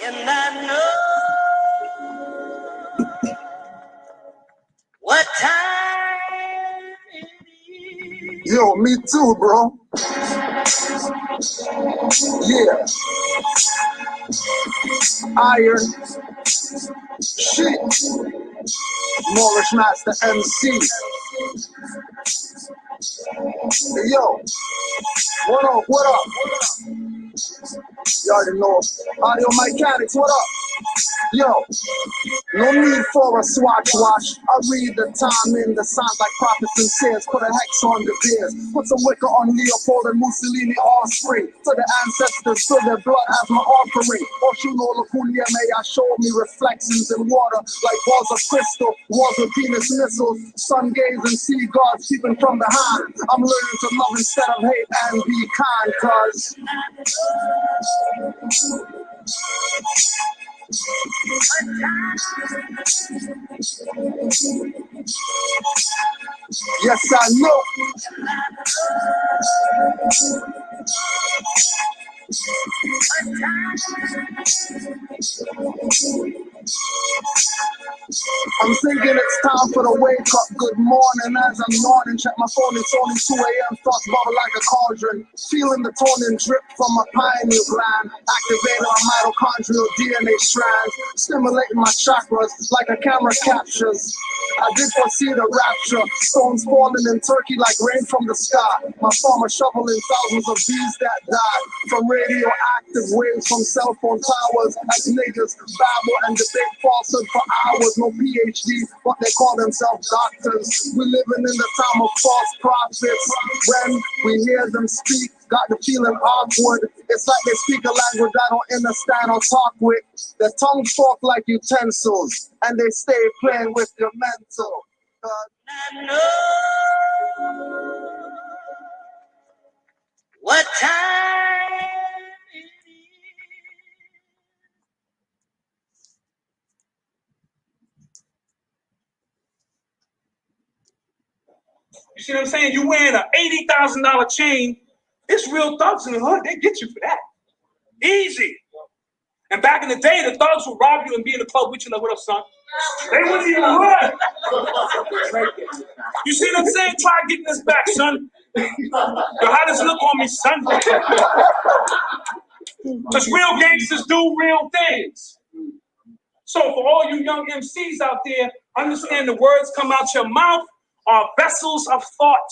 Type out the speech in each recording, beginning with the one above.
And I know what time it is. Yo, me too, bro. Yeah. Iron. Shit. Moorish Master MC. Hey, yo. What up? What up? What up? You already know. Audio mechanics, what up? Yo, no need for a swatch wash. I read the time in the signs like prophets and seers. Put a hex on the beers. Put some wicker on Leopold and Mussolini offspring. To the ancestors, to their blood as my offering. Oshuno Lacunia, may I show me reflections in water like balls of crystal, walls of Venus missiles, sun gaze and sea gods peeping from behind. I'm learning to love instead of hate and be kind, cause yes, I know. I'm thinking it's time for the wake up. Good morning as I'm yawning. Check my phone, it's only 2 a.m. Thoughts bubble like a cauldron. Feeling the tonin drip from my pineal gland. Activating my mitochondrial DNA strands. Stimulating my chakras like a camera captures. I did foresee the rapture. Stones falling in Turkey like rain from the sky. My farmer shoveling thousands of bees that died. From radioactive waves from cell phone towers. As niggas babble and debate falsehood for hours. No PhD, but they call themselves doctors. We living in the time of false prophets. When we hear them speak, got the feeling awkward. It's like they speak a language I don't understand or talk with. Their tongues fork like utensils, and they stay playing with your mental. I know what time it is. You see what I'm saying? You wearing an $80,000 chain. It's real thugs in the hood. They get you for that. Easy. And back in the day, the thugs would rob you and be in the club with you like, what up, son? They wouldn't even run. You see what I'm saying? Try getting this back, son. Yo, how does it look on me, son? Because real gangsters do real things. So for all you young MCs out there, understand the words come out your mouth are vessels of thought,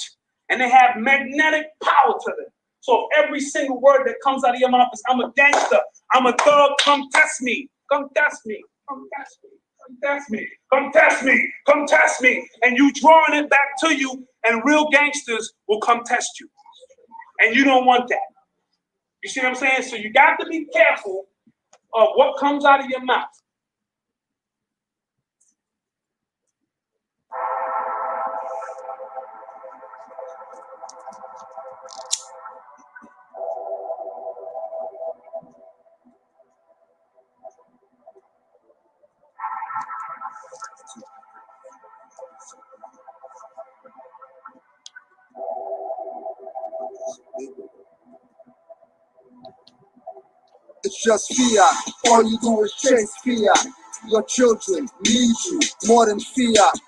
and they have magnetic power to them. So every single word that comes out of your mouth is, I'm a gangster, I'm a thug, come test me, come test me, come test me, come test me, come test me, come test me. And you drawing it back to you, and real gangsters will come test you. And you don't want that. You see what I'm saying? So you got to be careful of what comes out of your mouth. It's just fiat. All you do is chase fiat. Your children need you more than fiat.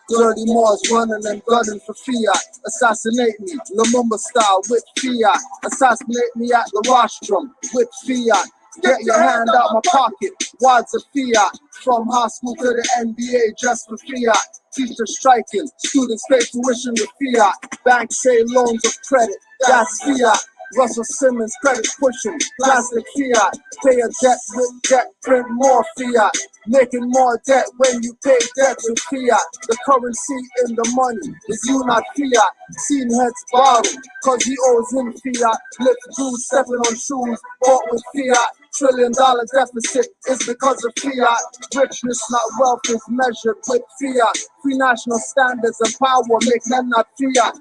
Dirty Moors running and gunning for fiat. Assassinate me, Lumumba style with fiat. Assassinate me at the rostrum with fiat. Get your hand out my pocket, wads of fiat. From high school to the NBA just for fiat. Teachers striking, students pay tuition with fiat. Banks say loans of credit, that's fiat. Russell Simmons credit pushing, plastic fiat. Pay a debt with debt, print more fiat. Making more debt when you pay debt with fiat. The currency in the money is you, not fiat. Seen heads bottle, cause he owes him fiat. Lips dudes stepping on shoes, bought with fiat. $1 trillion deficit is because of fiat. Richness, not wealth, is measured with fiat. Free national standards and power make them not fiat.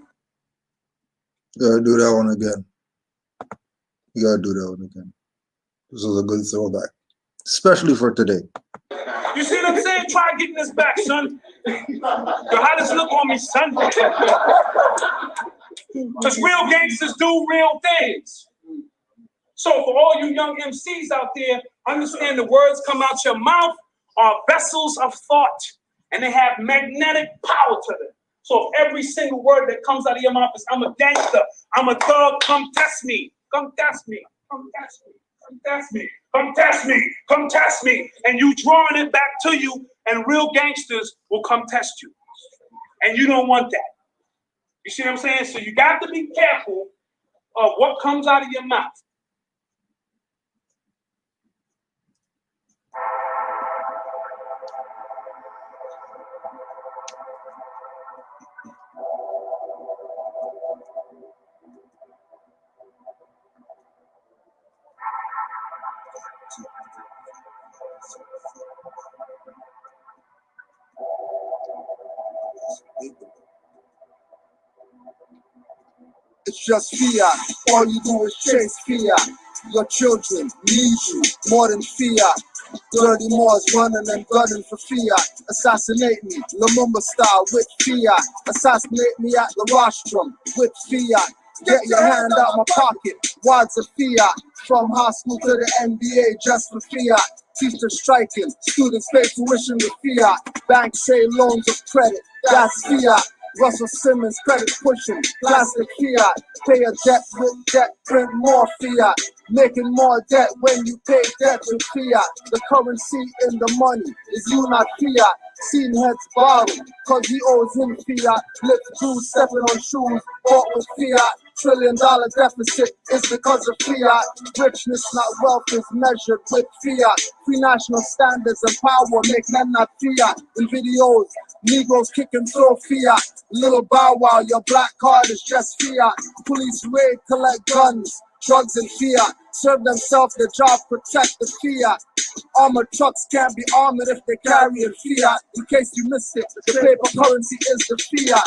You gotta do that one again. You gotta do that one again. This was a good throwback, especially for today. You see what I'm saying? Try getting this back, son. Yo, how does it look on me, son? Because real gangsters do real things. So for all you young MCs out there, Understand the words come out your mouth are vessels of thought, and they have magnetic power to them. So if every single word that comes out of your mouth is, I'm a gangster, I'm a thug, come test me, come test me, come test me, come test me, come test me, come test me, and you drawing it back to you, and real gangsters will come test you. And you don't want that. You see what I'm saying? So you got to be careful of what comes out of your mouth. It's just fiat. All you do is chase fiat. Your children need you more than fiat. Dirty Moors running and gunning for fiat. Assassinate me, Lumumba style with fiat. Assassinate me at the rostrum with fiat. Get your hand out my pocket, wads of fiat. From high school to the NBA just for fiat. Teachers striking, students pay tuition with fiat. Banks say loans of credit, that's fiat. Russell Simmons credit pushing, plastic fiat. Pay a debt with debt, print more fiat. Making more debt when you pay debt with fiat. The currency in the money is you, not fiat. Seen heads borrow, cause he owes him fiat. Lip Jews stepping on shoes, bought with fiat. $1 trillion deficit is because of fiat. Richness, not wealth, is measured with fiat. Free national standards and power make men not fiat. In videos, Negroes kick and throw fiat. Little bow wow, your black card is just fiat. Police raid, collect guns, drugs and fiat. Serve themselves the job, protect the fiat. Armored trucks can't be armored if they carry a fiat. In case you missed it, the paper currency is the fiat.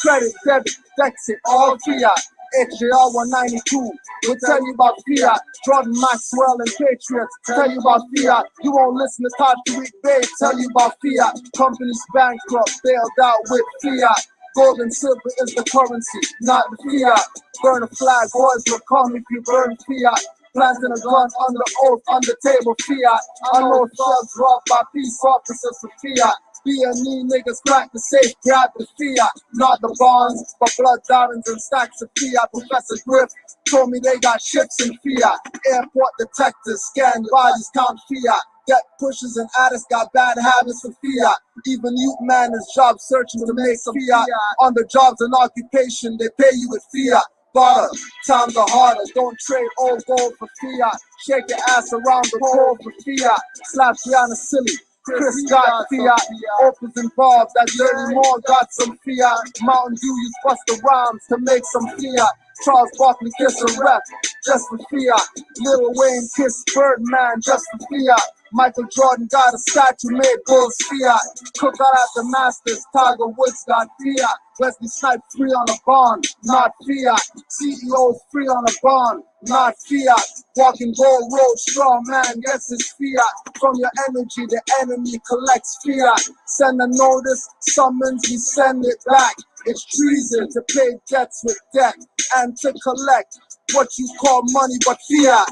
Credit, debit, Dexit, all fiat. HJR 192 will tell you about fiat. Jordan Maxwell and Patriots tell you about fiat. You won't listen to Todd Tariq Bay tell you about fiat. Companies bankrupt, bailed out with fiat. Gold and silver is the currency, not the fiat. Burn a flag, boys will come if you burn fiat. Planting a gun under oath, under table fiat. I know thugs robbed by peace officers for fiat. B&E niggas crack the safe, grab the fiat. Not the bonds, but blood diamonds and stacks of fiat. Professor Griff told me they got ships in fiat. Airport detectives scan bodies, count fiat. Debt pushers and addicts got bad habits for fiat. Even youth man is job searching to make some fiat. On the jobs and occupation, they pay you with fiat. Butter, times are harder, don't trade old gold for fiat. Shake your ass around the pole for fiat. Slap Gianna silly. Chris got fiat, Opus involved, that Dirty Moore got some fiat. Mountain Dew used Busta Rhymes to make some fiat. Charles Barkley kiss a rep just for fiat. Lil Wayne kissed Birdman just for fiat. Michael Jordan got a statue made Bulls fiat. Cook out at the Masters, Tiger Woods got fiat. Wesley Snipes free on a bond, not fiat. CEOs free on a bond, not fiat. Walking Gold Road, strong man gets his fiat. From your energy, the enemy collects fiat. Send a notice, summons, we send it back. It's treason to pay debts with debt and to collect what you call money but fiat.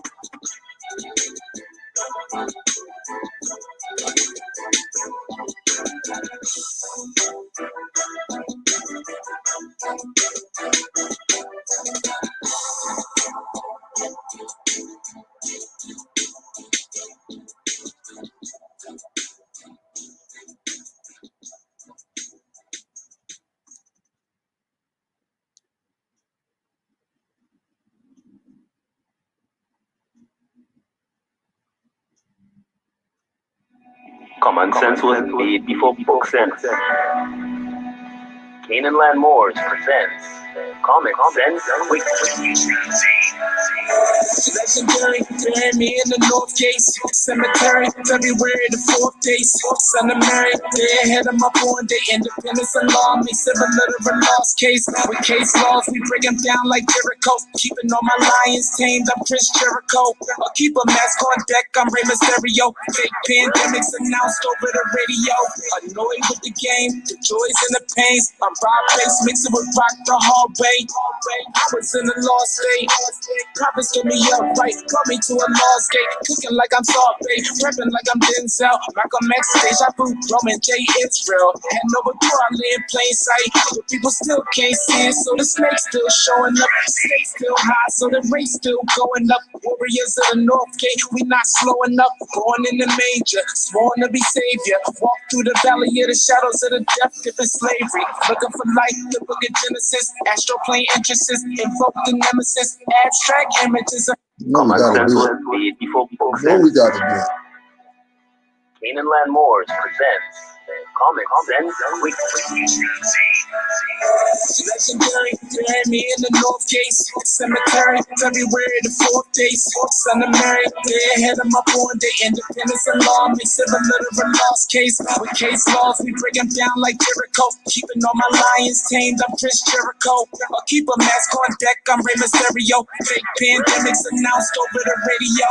Common sense was made before book sense. Canaanland Moors presents Common Sense Quick. Legendary, bury me in the North Gate Cemetery, February the 4th day. Son of Mary, day ahead of my born day. Independence and law, me civil literal lost case. With case laws, we bring them down like Jericho. Keeping all my lions tamed, I'm Chris Jericho. I'll keep a mask on deck, I'm Rey Mysterio. Fake pandemics announced over the radio. Annoyed with the game, the joys and the pains. I'm I'm Bob face, mix it with rock the hard way. I was in a lost state. Prophets get me up right, brought me to a lost gate. Cooking like I'm Saute, prepping like I'm Denzel. Malcolm X, Deja Vu, Roman J. Israel. Had no door, I lay in plain sight. But people still can't see it, so the snake's still showing up. Stakes still high, so the race still going up. Warriors of the North Gate, we not slowing up. Born in the manger, sworn to be savior. Walk through the valley of the shadows of the death, different slavery. Looking for light, the book of Genesis. Astral plane entrances, invoke the nemesis. Abstract images of No, we gotta do it. No, we gotta do it. Canaanland Moors presents the Comic Sense Weekly. legendary. Bury me in the North Gate Cemetery. February the 4th day. Son of Mary. Day ahead of my born day. Independence and law makes it a literal lost case. With case laws, we break them down like Jericho. Keeping all my lions tamed, I'm Chris Jericho. I'll keep a mask on deck, I'm Rey Mysterio. Fake pandemics announced over the radio.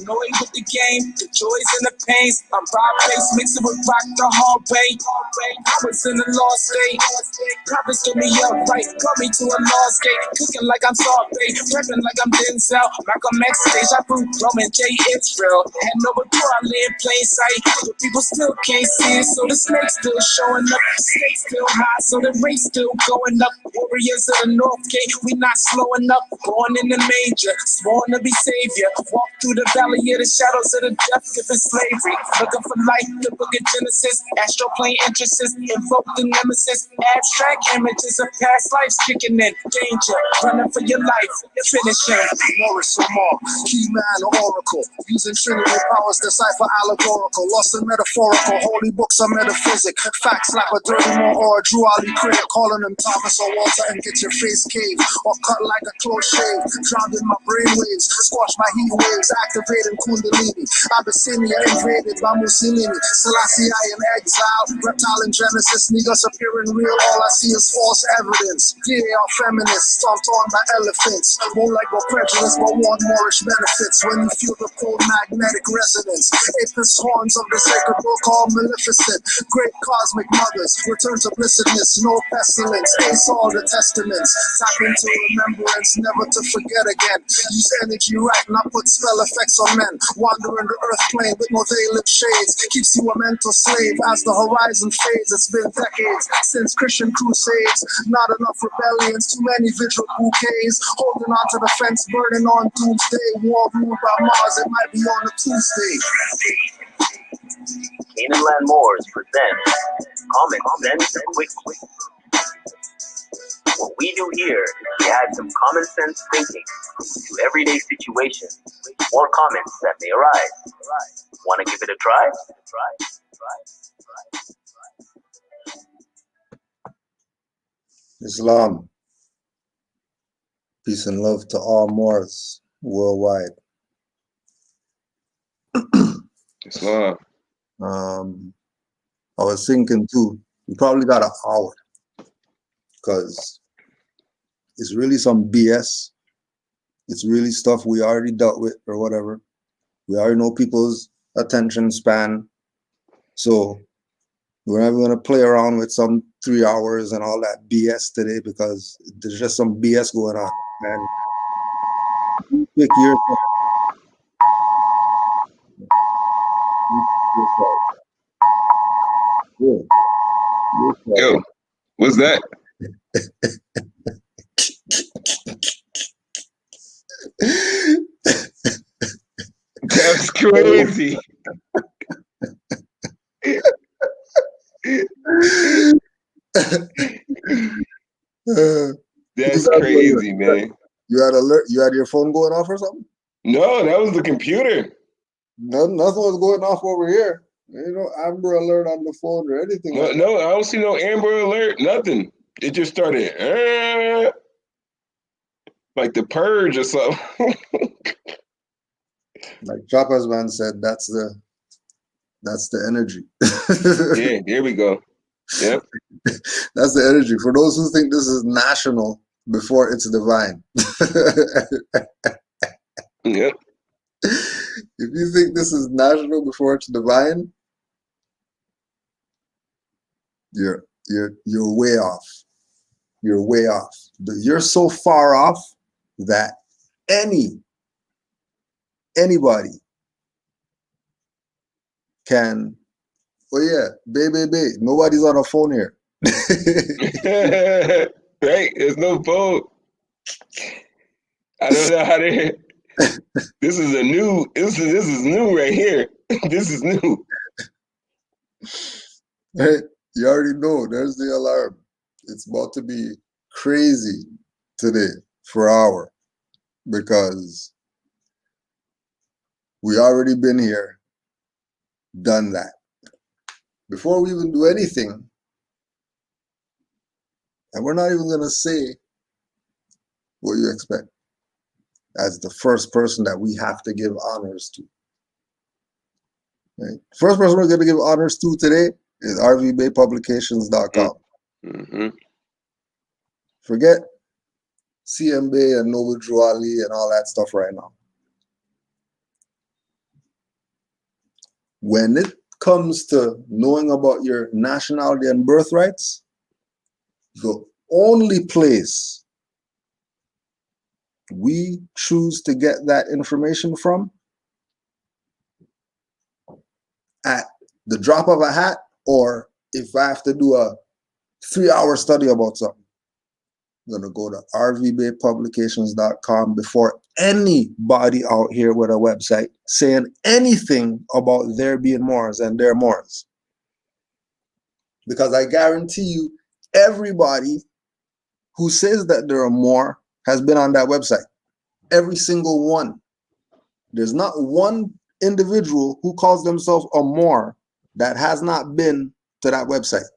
Annoyed with the game, the joys and the pains. I'm Rob Face, mixing with rock the hard way. I was in a lost state. Prophets get me up right, brought me to a lost gate. Cooking like I'm Saute, prepping like I'm Denzel. Malcolm X, Deja Vu, Roman J. Israel. Had no door, I lay in plain sight. But people still can't see it, so the snake's still showing up. Stakes still high, so the race still going up. Warriors of the North Gate, we not slowing up. Born in the manger, sworn to be savior. Walk through the valley of the shadows of the death, different slavery. Looking for light, the book of Genesis. Astral plane entrances, invoke the nemesis. Abstract images of past lives kicking in. Danger, running for your life. Finish him. Moorish or more, key man or oracle, using trinity powers, decipher allegorical, lost and metaphorical, holy books are metaphysic, facts like a dirty more or a Drew Ali critic, calling him Thomas or Walter and get your face caved, or cut like a close shave, drowned in my brainwaves, squash my heat waves, activating Kundalini, Abyssinia invaded by Mussolini, Selassie I in exile, reptile in Genesis, niggas appearing real, all I see is false evidence, they are feminists, stomped on by elephants, more like a prejudice but want Moorish benefits, when you feel the cold magnetic resonance, apis horns of the sacred book all maleficent, great cosmic mothers, return to blessedness, no pestilence, ace all the testaments, tap into remembrance, never to forget again, use energy right, not put spell effects on men, wandering the earth plane with no veiled shades, keeps you a mental slave as the horizon fades, it's been decades since Christian crusades, not enough rebellions, too many vigil bouquets, holding on to the fence, burning on doomsday, war ruled by Mars, it might be on a Tuesday. Canaanland Moors presents Comic Sense Weekly. What we do here is we add some common sense thinking to everyday situations or comments that may arise. Want to give it a try? Islam. Peace and love to all Moors worldwide. Islam. I was thinking too, we probably got an hour because it's really some BS. It's really stuff we already dealt with or whatever. We already know people's attention span. So we're never going to play around with some 3 hours and all that BS today because there's just some BS going on. And you pick yourself. Yo, what's that? That's crazy. That's crazy, man. You had alert? You had your phone going off or something? No, that was the computer. Nothing was going off over here. Ain't no Amber Alert on the phone or anything. No, I don't see no Amber Alert, nothing. It just started like the purge or something. Like Chopper's man said, that's the energy. Yeah, there we go. Yep. That's the energy. For those who think this is national before it's divine. Yep. If you think this is national before it's divine, you're way off. you're way off. You're so far off that anybody can, oh yeah, baby, nobody's on a phone here. Right? There's no phone. I don't know how to. This is new right here. This is new. You already know, there's the alarm. It's about to be crazy today for an hour because we already been here, done that. Before we even do anything, and we're not even going to say what you expect as the first person that we have to give honors to. Right? First person we're going to give honors to today is rvbaypublications.com. Mm-hmm. Forget CMB and Noble Drew Ali and all that stuff right now. When it comes to knowing about your nationality and birthrights, the only place we choose to get that information from at the drop of a hat, or if I have to do a 3-hour study about something, I'm going to go to rvbaypublications.com before anybody out here with a website saying anything about there being Moors and their Moors. Because I guarantee you, everybody who says that they're a Moor has been on that website. Every single one. There's not one individual who calls themselves a Moor that has not been to that website.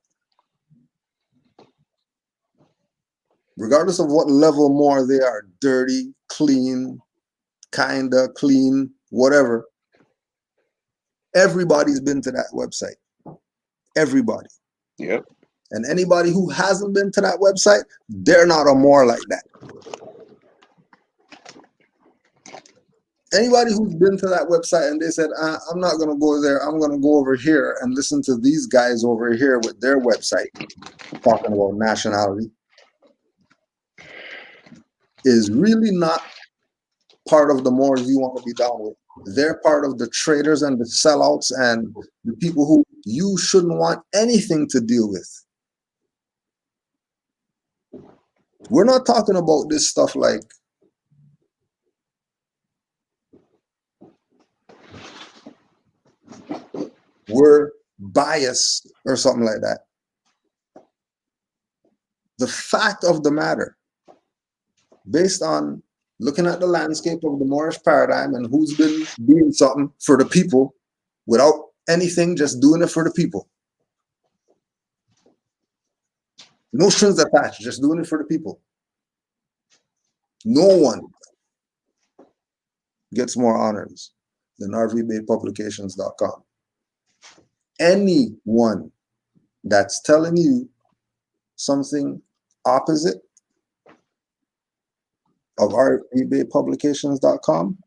Regardless of what level Moor they are, dirty, clean, kinda clean, whatever. Everybody's been to that website. Everybody. Yep. And anybody who hasn't been to that website, they're not a Moor like that. Anybody who's been to that website and they said, I'm not going to go there, I'm going to go over here and listen to these guys over here with their website talking about nationality, is really not part of the Moors you want to be down with. They're part of the traitors and the sellouts and the people who you shouldn't want anything to deal with. We're not talking about this stuff like we're biased or something like that. The fact of the matter, based on looking at the landscape of the Moorish paradigm and who's been doing something for the people without anything, just doing it for the people. No strings attached, just doing it for the people. No one gets more honors than rvbaypublications.com. Anyone that's telling you something opposite of rvbaypublications.com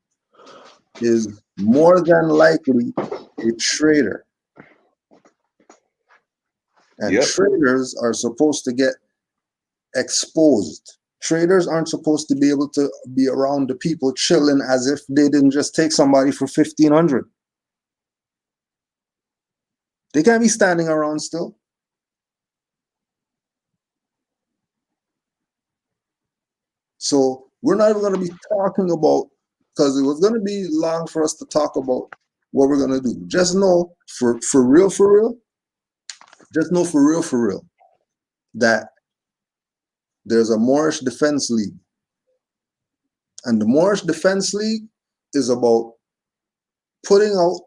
is more than likely a traitor. And Yep. traitors are supposed to get exposed. Traitors aren't supposed to be able to be around the people chilling as if they didn't just take somebody for $1,500. They can't be standing around still. So we're not even going to be talking about, because it was going to be long for us to talk about what we're going to do. Just know for real, just know for real, that there's a Moorish Defense League. And the Moorish Defense League is about putting out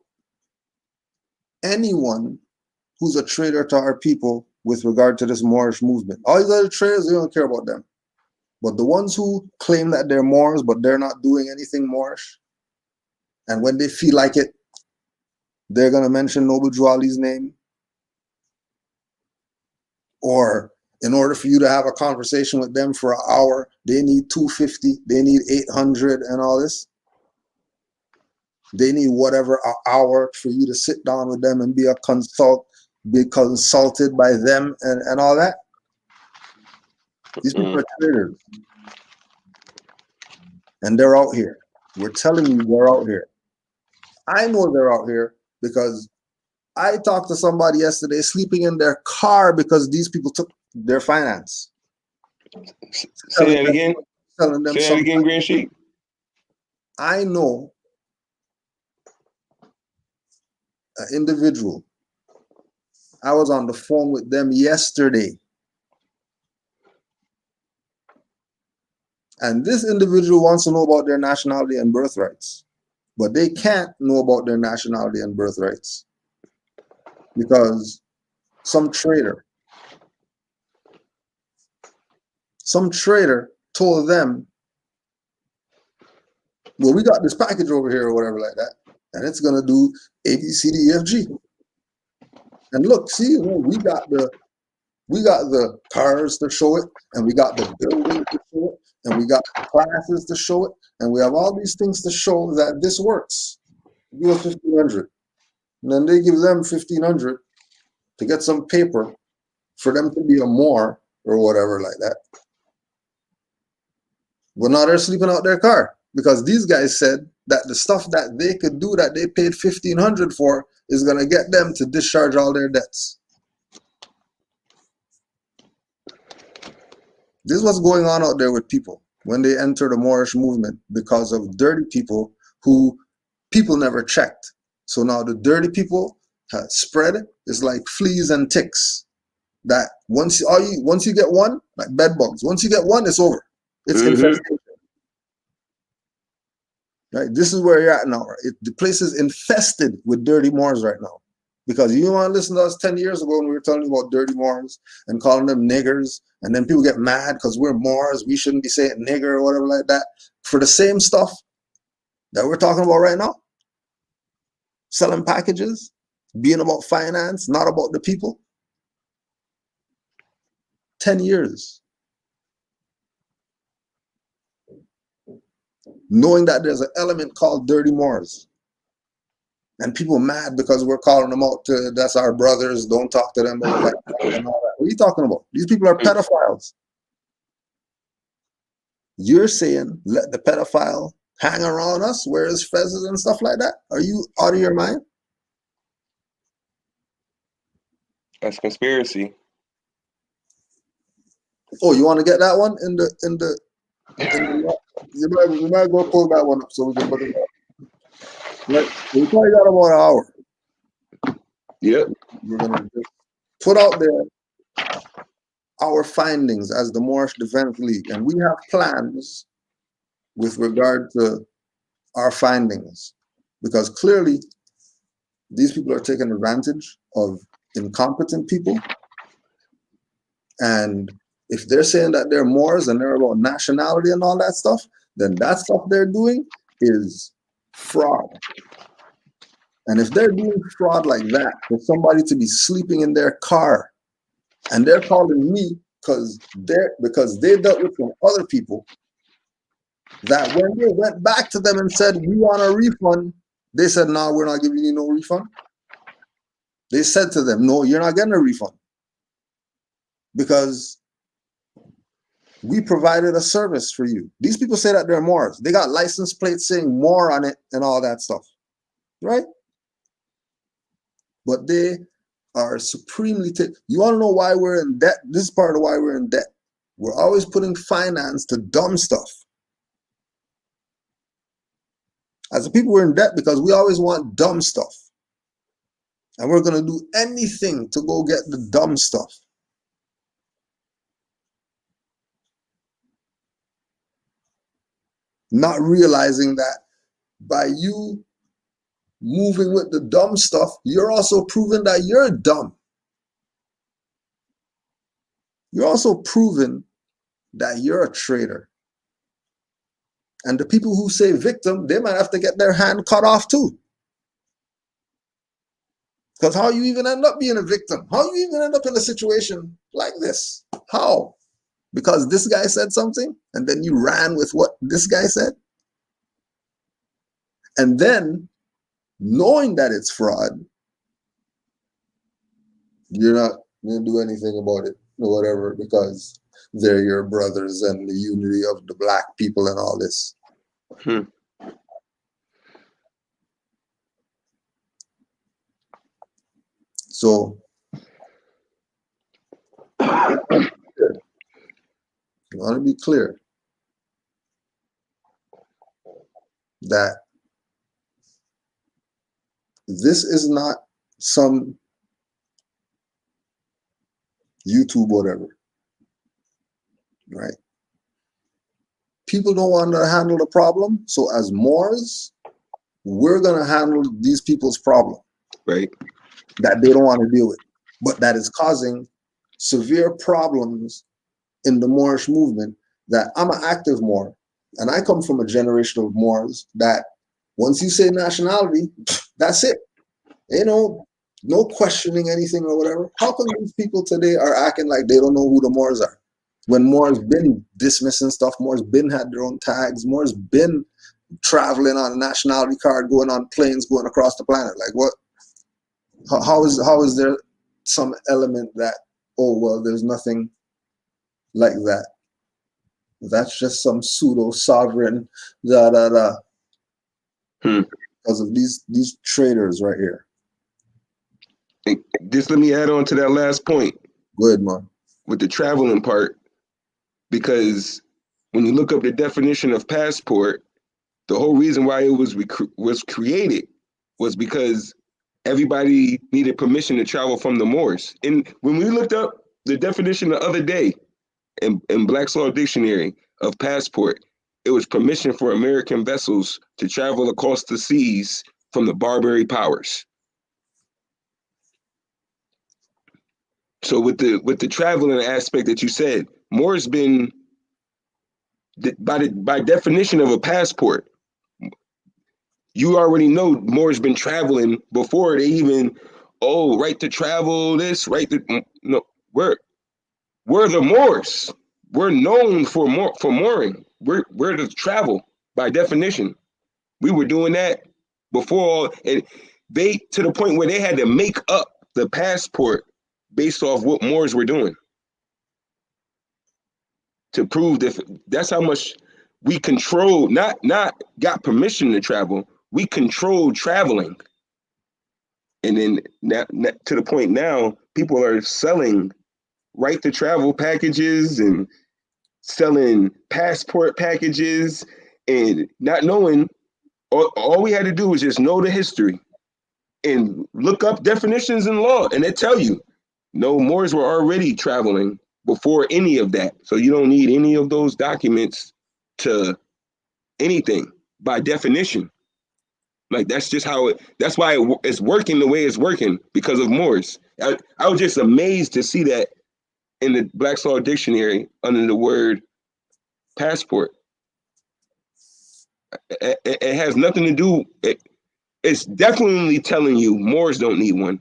anyone who's a traitor to our people with regard to this Moorish movement. All these other traitors, we don't care about them. But the ones who claim that they're Moors, but they're not doing anything Moorish, and when they feel like it, they're going to mention Noble Drew Ali's name. Or in order for you to have a conversation with them for an hour, they need $250, they need $800 and all this. They need whatever an hour for you to sit down with them and be consulted by them and all that. These people are traders. And they're out here. We're telling you they're out here. I know they're out here because I talked to somebody yesterday sleeping in their car because these people took their finance. Say that again. Telling them Say that again, Green Sheep. I know an individual. I was on the phone with them yesterday. And this individual wants to know about their nationality and birthrights. But they can't know about their nationality and birthrights because some trader told them, well, we got this package over here or whatever like that, and it's going to do A, B, C, D, E, F, G. And look, see, we got the cars to show it, and we got the buildings to show it, and we got the classes to show it, and we have all these things to show that this works. Give us 1,500. And then they give them 1,500 to get some paper for them to be a Moor or whatever like that. But now they're sleeping out their car because these guys said that the stuff that they could do that they paid 1,500 for is going to get them to discharge all their debts. This is what's going on out there with people when they enter the Moorish movement because of dirty people who people never checked. So now the dirty people have spread. It's like fleas and ticks. That once you get one, like bed bugs, once you get one, it's over. It's infestation. Right? This is where you're at now. Right? The place is infested with dirty Moors right now. Because you want to listen to us 10 years ago when we were telling you about dirty Moors and calling them niggers, and then people get mad because we're Moors, we shouldn't be saying nigger or whatever like that, for the same stuff that we're talking about right now. Selling packages, being about finance, not about the people. 10 years. Knowing that there's an element called dirty Moors. And people mad because we're calling them out to, that's our brothers, don't talk to them about that and all that. What are you talking about? These people are pedophiles. You're saying let the pedophile hang around us, wear his fezzes and stuff like that? Are you out of your mind? That's conspiracy. Oh, you want to get that one in the you might go pull that one up so we can put it up. Right. We probably got about an hour. Yep. We're gonna just put out there our findings as the Moorish Defense League, and we have plans with regard to our findings, because clearly these people are taking advantage of incompetent people. And if they're saying that they're Moors and they're about nationality and all that stuff, then that stuff they're doing is fraud. And if they're doing fraud like that, for somebody to be sleeping in their car, and they're calling me because they dealt with some other people, that when they went back to them and said, we want a refund, they said, no, we're not giving you no refund. They said to them, no, you're not getting a refund, because we provided a service for you. These people say that they're Moors. They got license plates saying Moor on it and all that stuff, right? But they are supremely you want to know why we're in debt? This is part of why we're in debt. We're always putting finance to dumb stuff. As a people, we're in debt because we always want dumb stuff. And we're going to do anything to go get the dumb stuff. Not realizing that by you moving with the dumb stuff, you're also proving that you're dumb. You're also proving that you're a traitor. And the people who say victim, they might have to get their hand cut off too. Because how you even end up being a victim? How you even end up in a situation like this? How? Because this guy said something and then you ran with what this guy said? And then, knowing that it's fraud, you're not going to do anything about it or whatever, because they're your brothers and the unity of the black people and all this. So I want to be clear that this is not some YouTube whatever, right? People don't want to handle the problem, so as Moors, we're going to handle these people's problem, right? That they don't want to deal with, but that is causing severe problems in the Moorish movement. That I'm an active Moor, and I come from a generation of Moors that once you say nationality, that's it. You know, no questioning anything or whatever. How come these people today are acting like they don't know who the Moors are? When Moors been dismissing stuff, Moors been had their own tags, Moors been traveling on a nationality card, going on planes, going across the planet. Like what? How is there some element that, oh well, there's nothing like that? That's just some pseudo sovereign because of these traders right here. Just let me add on to that last point. Go ahead, man. With the traveling part, because when you look up the definition of passport, the whole reason why it was created was because everybody needed permission to travel from the Moors. And when we looked up the definition the other day in Black's Law Dictionary of passport, it was permission for American vessels to travel across the seas from the Barbary powers. So with the traveling aspect that you said, Moor's been by definition of a passport. You already know Moor's been traveling before they even right to travel this right to no we're the Moors. We're known for mooring. We're to travel by definition. We were doing that before, and they to the point where they had to make up the passport based off what Moors were doing to prove that that's how much we control, not got permission to travel, we control traveling. And then to the point now, people are selling right to travel packages and selling passport packages and not knowing, all we had to do was just know the history and look up definitions in law, and they tell you, no, Moors were already traveling before any of that. So you don't need any of those documents to anything by definition. Like that's just how that's why it's working the way it's working, because of Moors. I was just amazed to see that in the Black's Law Dictionary under the word passport. It has nothing to do, it's definitely telling you Moors don't need one.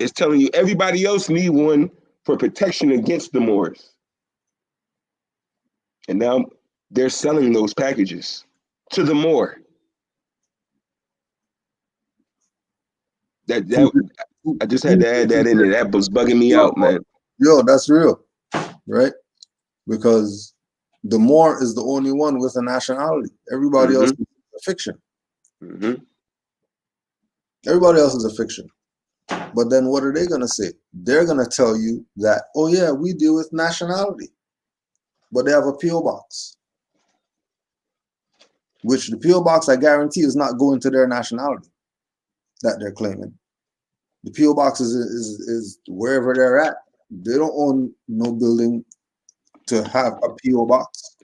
It's telling you everybody else need one for protection against the Moors. And now they're selling those packages to the Moor. That I just had to add that in there. That was bugging me out, man. Yo, that's real, right? Because the Moor is the only one with a nationality. Everybody else is a fiction. Everybody else is a fiction. But then what are they going to say? They're going to tell you that, oh yeah, we deal with nationality. But they have a P.O. box. Which the P.O. box, I guarantee, is not going to their nationality that they're claiming. The P.O. box is wherever they're at. They don't own no building to have a P.O. box.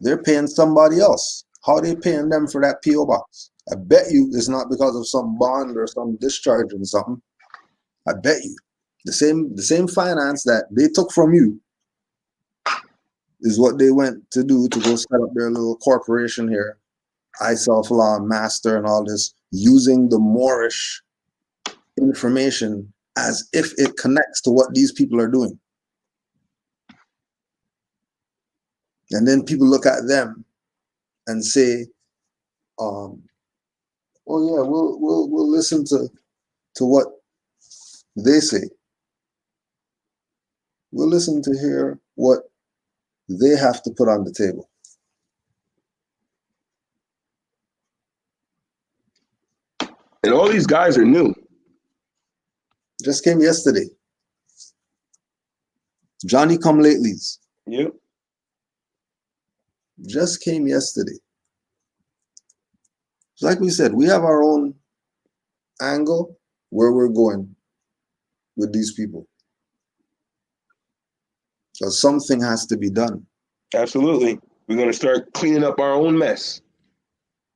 They're paying somebody else. How are they paying them for that P.O. box? I bet you it's not because of some bond or some discharge or something. I bet you. The same finance that they took from you is what they went to do to go set up their little corporation here, iSelf Law, Master, and all this, using the Moorish information as if it connects to what these people are doing. And then people look at them and say, oh yeah, we'll listen to what they say. We'll listen to hear what they have to put on the table. And all these guys are new. Just came yesterday. Johnny come latelys. Yep. Just came yesterday. So like we said, we have our own angle where we're going with these people. So something has to be done. Absolutely. We're going to start cleaning up our own mess.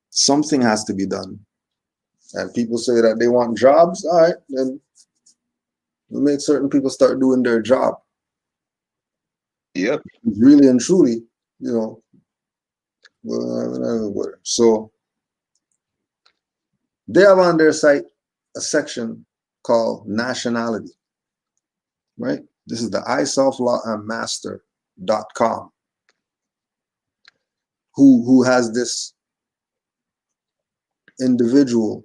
Something has to be done. And people say that they want jobs. All right, then we'll make certain people start doing their job. Yep. Really and truly, you know. So they have on their site a section called nationality, right? This is the iselflawandmaster.com, who has this individual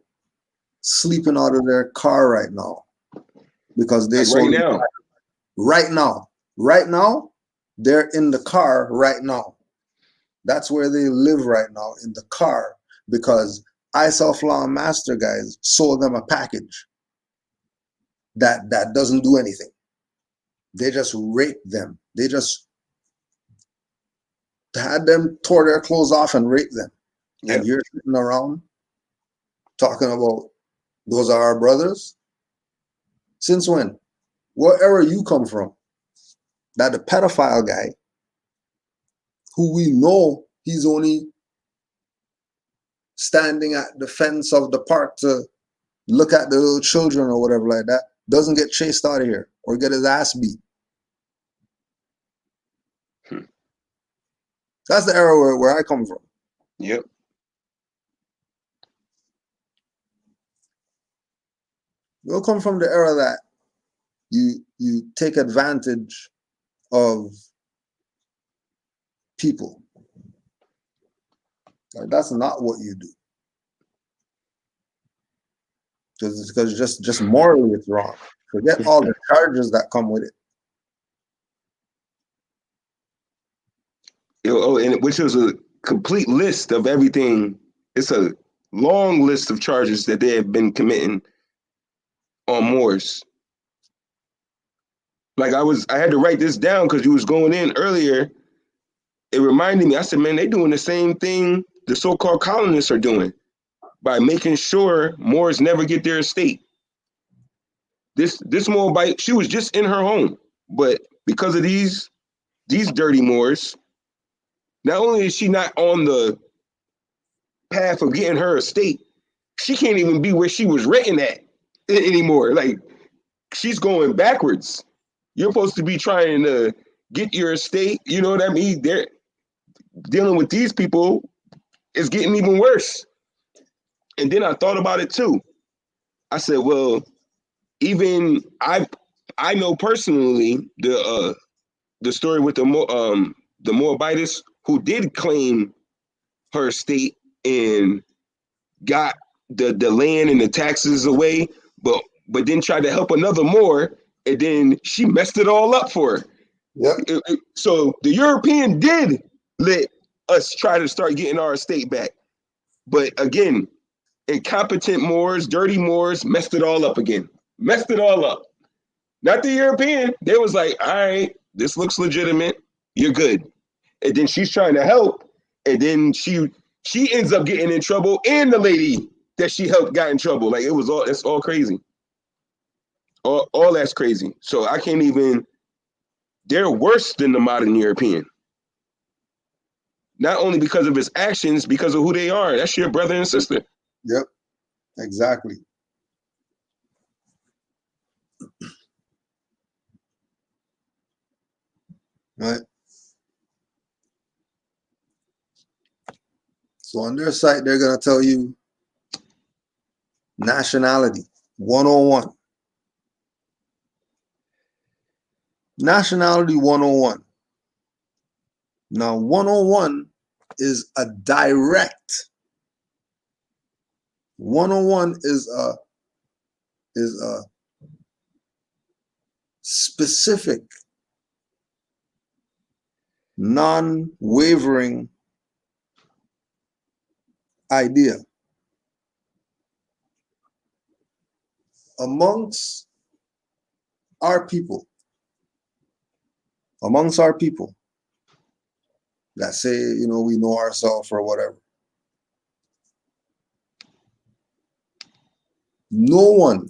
sleeping out of their car right now because they Like right now. Right now, they're in the car right now. That's where they live right now, in the car, because iselflaw and master guys sold them a package that doesn't do anything. They just raped them. They just had them tore their clothes off and raped them. Yep. And you're sitting around talking about those are our brothers? Since when? What era you come from? That the pedophile guy, who we know he's only standing at the fence of the park to look at the little children or whatever like that, doesn't get chased out of here or get his ass beat. That's the era where I come from. Yep. We'll come from the era that you take advantage of people. Like, that's not what you do. Because just morally it's wrong. Forget all the charges that come with it. And which is a complete list of everything. It's a long list of charges that they have been committing on Moors. Like I had to write this down because you was going in earlier. It reminded me, I said, man, they doing the same thing the so-called colonists are doing by making sure Moors never get their estate. This Moabite, she was just in her home, but because of these dirty Moors, not only is she not on the path of getting her estate, she can't even be where she was written at anymore. Like, she's going backwards. You're supposed to be trying to get your estate. You know what I mean? They're dealing with these people. It's getting even worse. And then I thought about it too. I said, well, even I know personally the story with the Moabites who did claim her estate and got the land and the taxes away, but then tried to help another Moor, and then she messed it all up for her. Yep. So the European did let us try to start getting our estate back, but again, incompetent Moors, dirty Moors, messed it all up again. Messed it all up. Not the European. They was like, all right, this looks legitimate. You're good. And then she's trying to help, and then she ends up getting in trouble, and the lady that she helped got in trouble. Like, it's all crazy. All that's crazy. So I can't even. They're worse than the modern European. Not only because of his actions, because of who they are. That's your brother and sister. Yep. Exactly. Right. So on their site, they're going to tell you nationality 101. Nationality 101. Now, 101 is a direct. 101 is a specific non-wavering idea amongst our people, that say, you know, we know ourselves or whatever. No one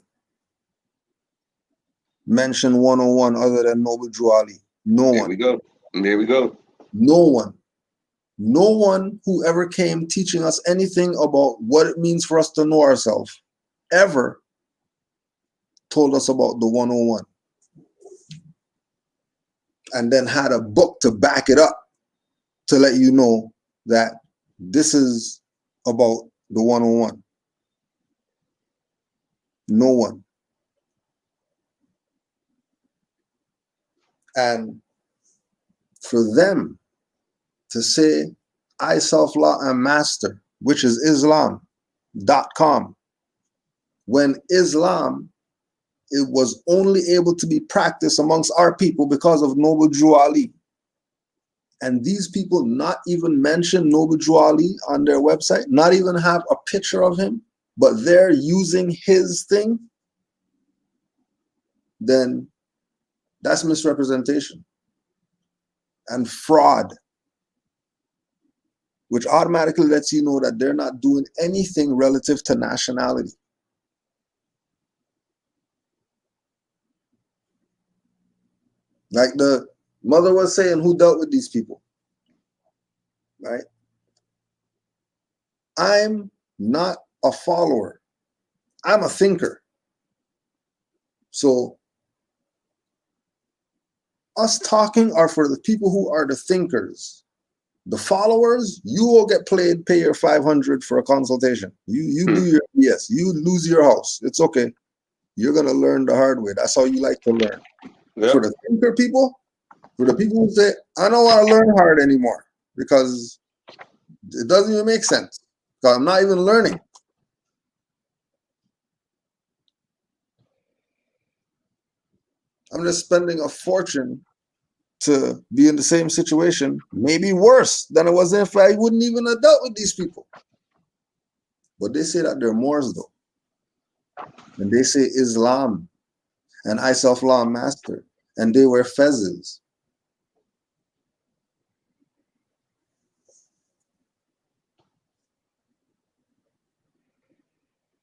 mentioned 101 other than Noble Drew Ali. No There one. we go. There we go. No one. No one who ever came teaching us anything about what it means for us to know ourselves ever told us about the 101. And then had a book to back it up to let you know that this is about the 101. No one. And for them to say, I self-law am master, which is Islam.com, when Islam, it was only able to be practiced amongst our people because of Noble Drew Ali. And these people not even mention Noble Drew Ali on their website, not even have a picture of him, but they're using his thing, then that's misrepresentation and fraud, which automatically lets you know that they're not doing anything relative to nationality. Like the mother was saying, who dealt with these people, right? I'm not a follower. I'm a thinker. So us talking are for the people who are the thinkers. The followers, you will get pay your 500 for a consultation. You do your BS. You lose your house. It's okay. You're going to learn the hard way. That's how you like to learn. Yep. For the thinker people, for the people who say, I don't want to learn hard anymore because it doesn't even make sense. Because I'm not even learning. I'm just spending a fortune to be in the same situation, maybe worse than it was if I wouldn't even have dealt with these people. But they say that they're Moors though. And they say Islam and I self-law master. And they wear fezzes.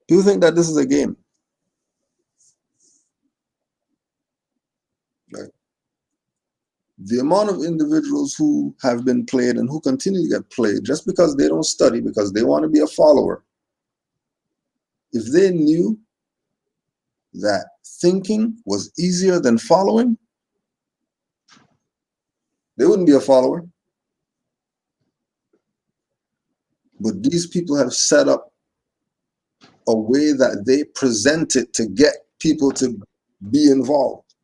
Do you think that this is a game? Right. The amount of individuals who have been played and who continue to get played just because they don't study, because they want to be a follower. If they knew that thinking was easier than following, they wouldn't be a follower. But these people have set up a way that they present it to get people to be involved.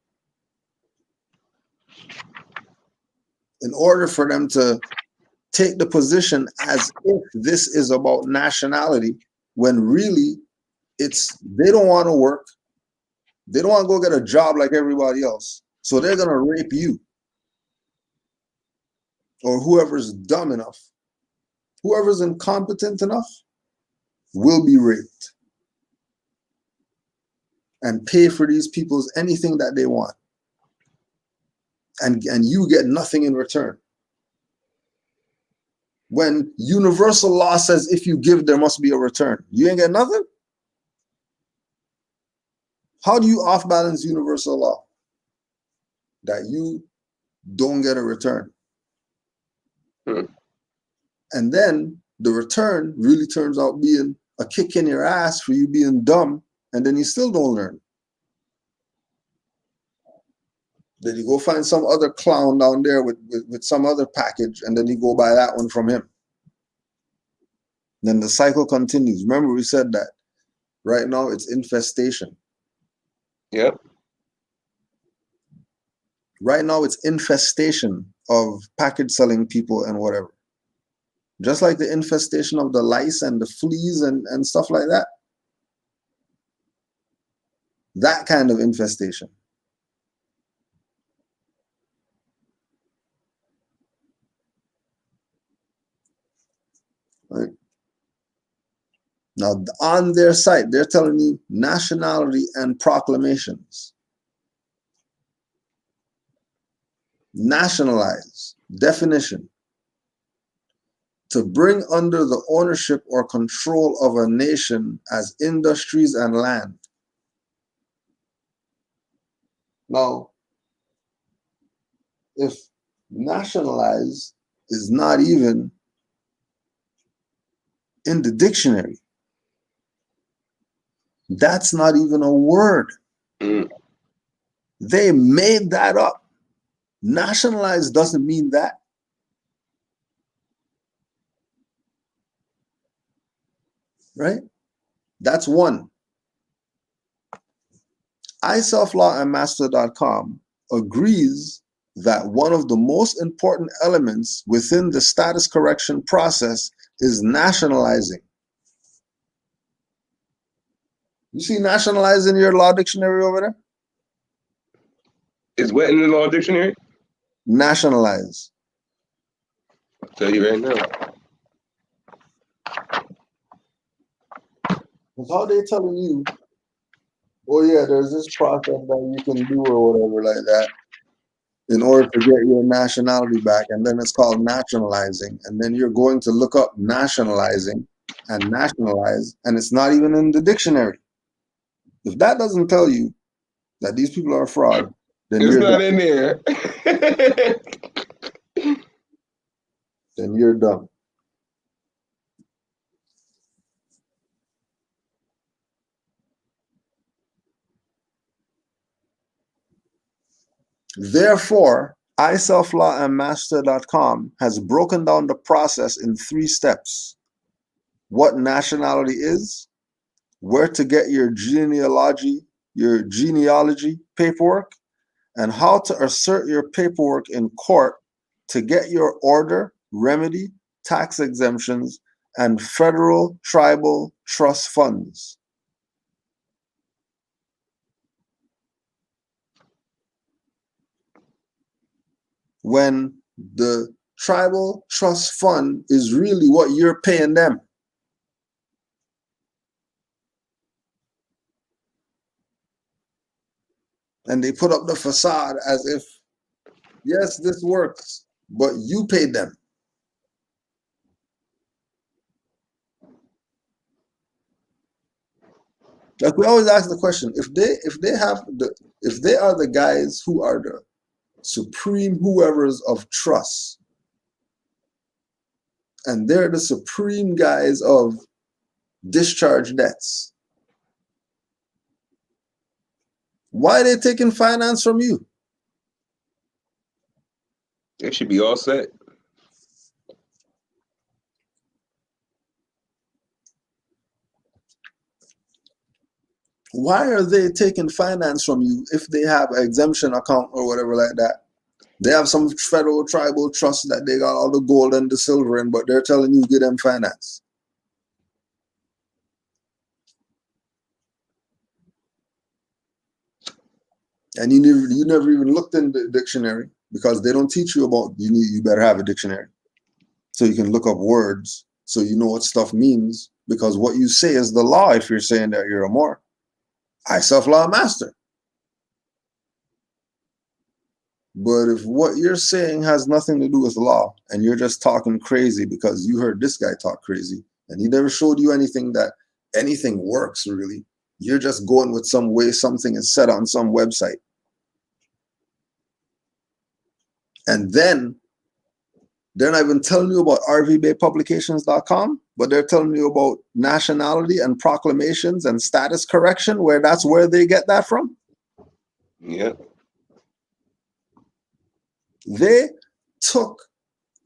In order for them to take the position as if this is about nationality, when really it's, they don't want to work. They don't want to go get a job like everybody else. So they're going to rape you or whoever's dumb enough. Whoever's incompetent enough will be raped and pay for these people's anything that they want. And you get nothing in return. When universal law says if you give, there must be a return. You ain't get nothing? How do you off-balance universal law? That you don't get a return. And then the return really turns out being a kick in your ass for you being dumb, and then you still don't learn. Then you go find some other clown down there with some other package, and then you go buy that one from him. Then the cycle continues. Remember we said that right now it's infestation. Yep. Right now it's infestation of package selling people and whatever. Just like the infestation of the lice and the fleas and stuff like that. That kind of infestation. Now, on their site, they're telling you nationality and proclamations. Nationalize, definition. To bring under the ownership or control of a nation as industries and land. Now, if nationalize is not even in the dictionary, that's not even a word. They made that up. Nationalize doesn't mean that. Right? That's one. iselflawandmaster.com agrees that one of the most important elements within the status correction process is nationalizing. You see nationalize in your law dictionary over there? Is what in the law dictionary? Nationalize. I'll tell you right now. Because how they telling you, oh yeah, there's this process that you can do or whatever like that in order to get your nationality back, and then it's called nationalizing, and then you're going to look up nationalizing and nationalize, and it's not even in the dictionary. If that doesn't tell you that these people are fraud, then It's you're not dumb. in there. Then you're dumb. Therefore, iselflawandmaster.com has broken down the process in 3 steps. What nationality is, where to get your genealogy paperwork, and how to assert your paperwork in court to get your order, remedy, tax exemptions, and federal tribal trust funds. When the tribal trust fund is really what you're paying them. And they put up the facade as if, yes, this works, but you paid them. Like we always ask the question, if they are the guys who are the supreme whoever's of trust, and they're the supreme guys of discharge debts, why are they taking finance from you? It should be all set. Why are they taking finance from you if they have an exemption account or whatever like that? They have some federal tribal trust that they got all the gold and the silver in, but they're telling you give them finance. And you never even looked in the dictionary, because they don't teach you about you better have a dictionary so you can look up words so you know what stuff means, because what you say is the law if you're saying that you're a Moor. I self-law master. But if what you're saying has nothing to do with law and you're just talking crazy because you heard this guy talk crazy and he never showed you anything that anything works really, you're just going with some way something is said on some website. And then they're not even telling you about rvbaypublications.com, but they're telling you about nationality and proclamations and status correction, where that's where they get that from. Yeah. They took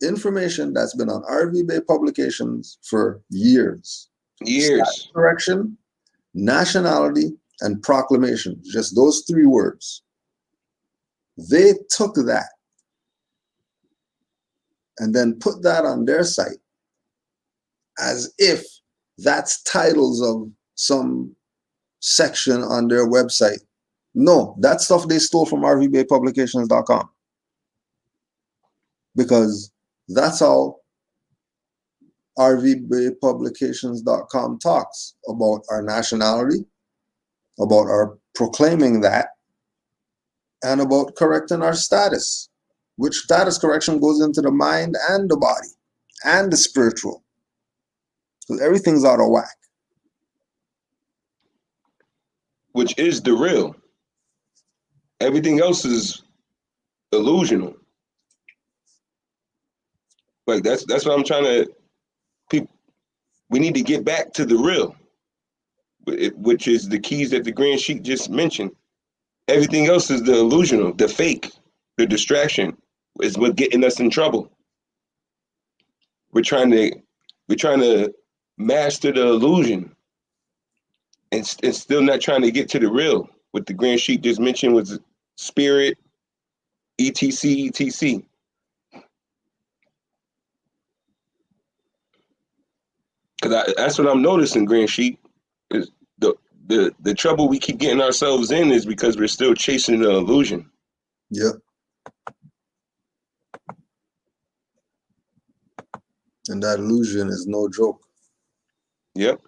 information that's been on RV Bay Publications for years. Status correction, nationality, and proclamation, just those 3 words. They took that and then put that on their site as if that's titles of some section on their website. No, that stuff they stole from rvbaypublications.com, because that's how rvbaypublications.com talks about our nationality, about our proclaiming that, and about correcting our status, which status correction goes into the mind and the body and the spiritual, because everything's out of whack. Which is the real. Everything else is illusional. Like that's what I'm trying to. People, we need to get back to the real, which is the keys that the Grand Sheik just mentioned. Everything else is the illusional, the fake, the distraction is what getting us in trouble. We're trying to master the illusion, and still not trying to get to the real. What the Grand Sheik just mentioned was spirit, etc., etc. Because that's what I'm noticing, Grand Sheik, is the trouble we keep getting ourselves in is because we're still chasing the illusion. Yep. And that illusion is no joke. Yep.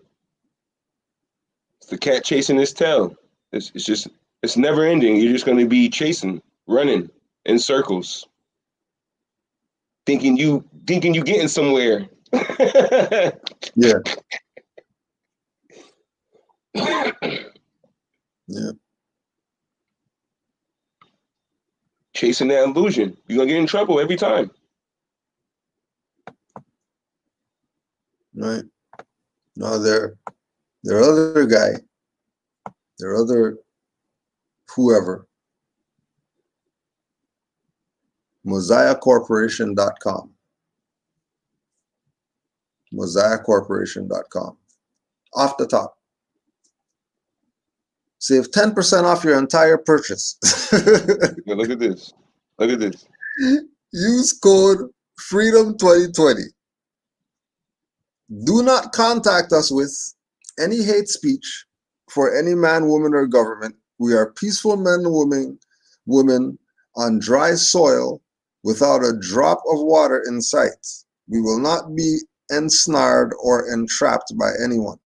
It's the cat chasing its tail. It's never ending. You're just going to be chasing, running in circles, thinking you getting somewhere. Yeah. Yeah. Chasing that illusion. You're going to get in trouble every time. Right. Now their other guy, their other whoever, mosaiahcorporation.com. mosaiahcorporation.com. Off the top. Save 10% off your entire purchase. Now look at this. Look at this. Use code FREEDOM2020. Do not contact us with any hate speech for any man, woman, or government. We are peaceful men and women on dry soil without a drop of water in sight. We will not be ensnared or entrapped by anyone.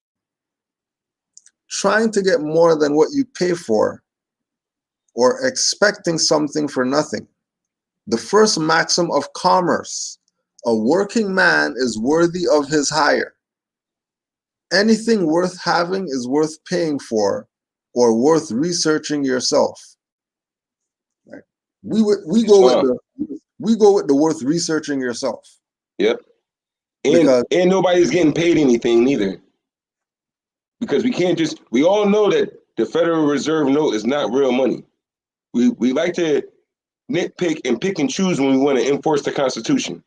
Trying to get more than what you pay for or expecting something for nothing. The first maxim of commerce: a working man is worthy of his hire. Anything worth having is worth paying for or worth researching yourself. Right? We go with the worth researching yourself. Yep. Because And nobody's getting paid anything neither. Because we all know that the Federal Reserve note is not real money. We like to nitpick and pick and choose when we want to enforce the Constitution.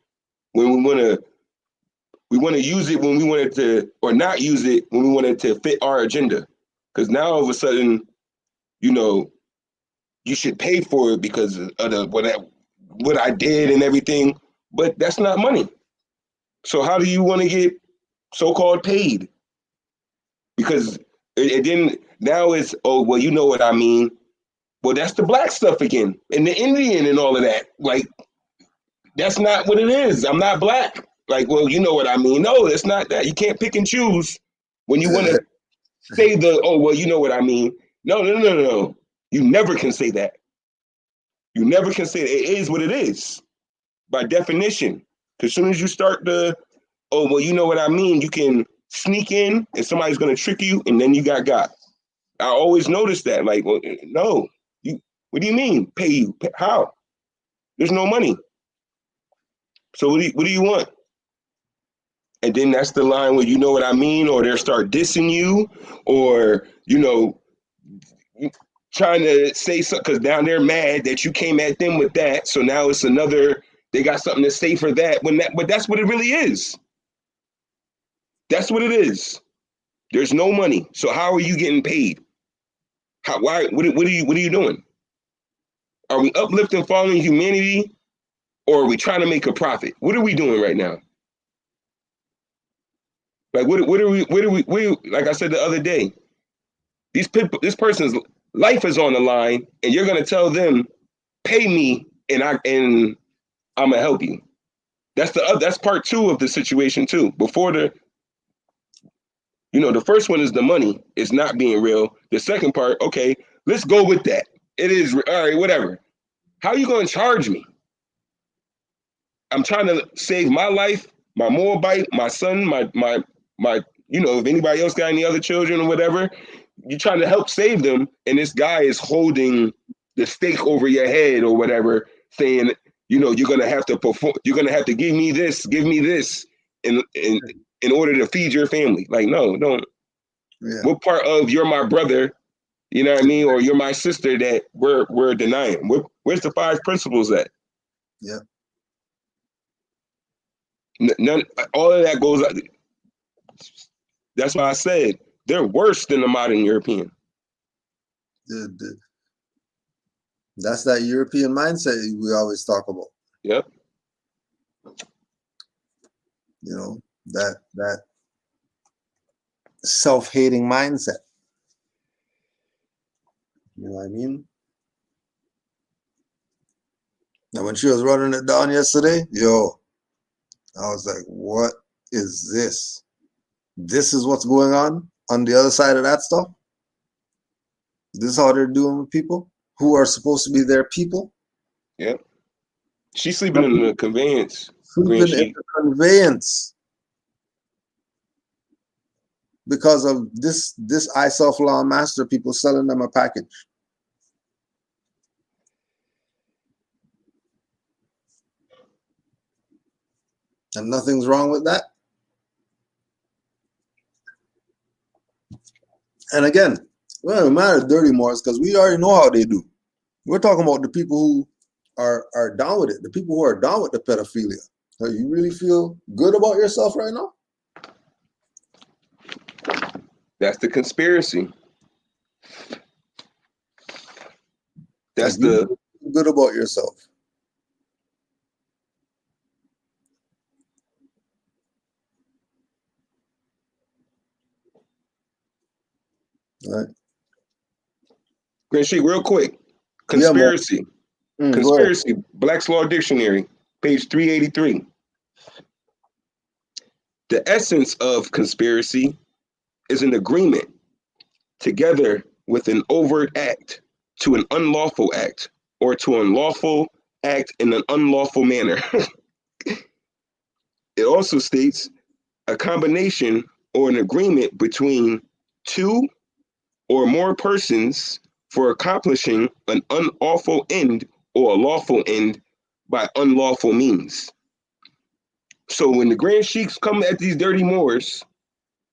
When we want to use it when we want it to, or not use it when we want it to fit our agenda. Because now all of a sudden, you should pay for it because of what I did and everything. But that's not money. So how do you want to get so-called paid? Because it didn't. Now it's, oh, well, you know what I mean. Well, that's the black stuff again, and the Indian and all of that. Like, that's not what it is. I'm not black. Like, well, you know what I mean. No, it's not that. You can't pick and choose when you want to say oh, well, you know what I mean. No. You never can say that. You never can say that. It is what it is by definition. Because as soon as you start oh, well, you know what I mean, you can sneak in and somebody's going to trick you and then you got. I always notice that. Like, well, no. What do you mean? Pay you? How? There's no money. So what do you want? And then that's the line where you know what I mean, or they'll start dissing you, or trying to say something because now they're mad that you came at them with that. So now it's another. They got something to say for that. But that's what it really is. That's what it is. There's no money. So how are you getting paid? Why? What are you doing? Are we uplifting fallen humanity, or are we trying to make a profit? What are we doing right now? Like what are we like I said the other day, this person's life is on the line and you're gonna tell them, pay me and I'm gonna help you. That's part two of the situation too. Before the first one is the money is not being real. The second part, okay, let's go with that. It is all right, whatever. How are you going to charge me? I'm trying to save my life, my Moabite, my son, my if anybody else got any other children or whatever, you're trying to help save them, and this guy is holding the stake over your head or whatever, saying, you're gonna have to perform, you're gonna have to give me this in order to feed your family. Like, no, don't. Yeah. What part of you're my brother, you know what I mean, or you're my sister that we're denying? Where's the 5 principles at? Yeah. None. All of that goes. That's why I said they're worse than the modern European. That's that European mindset we always talk about. Yep. That self-hating mindset. You know what I mean? And when she was running it down yesterday, I was like, what is this? This is what's going on the other side of that stuff? This is how they're doing with people who are supposed to be their people? Yep. She's sleeping in the conveyance. Sleeping in the conveyance. Because of this I self-law master, people selling them a package. And nothing's wrong with that. And again, we don't matter dirty Moors because we already know how they do. We're talking about the people who are down with it, the people who are down with the pedophilia. So you really feel good about yourself right now? That's the conspiracy. That's the good about yourself. All right. Grand Sheik, real quick. Conspiracy. Conspiracy. Black's Law Dictionary, page 383. The essence of conspiracy is an agreement together with an overt act to an unlawful act or to an unlawful act in an unlawful manner. It also states a combination or an agreement between 2 or more persons for accomplishing an unlawful end or a lawful end by unlawful means. So when the Grand Sheiks come at these dirty Moors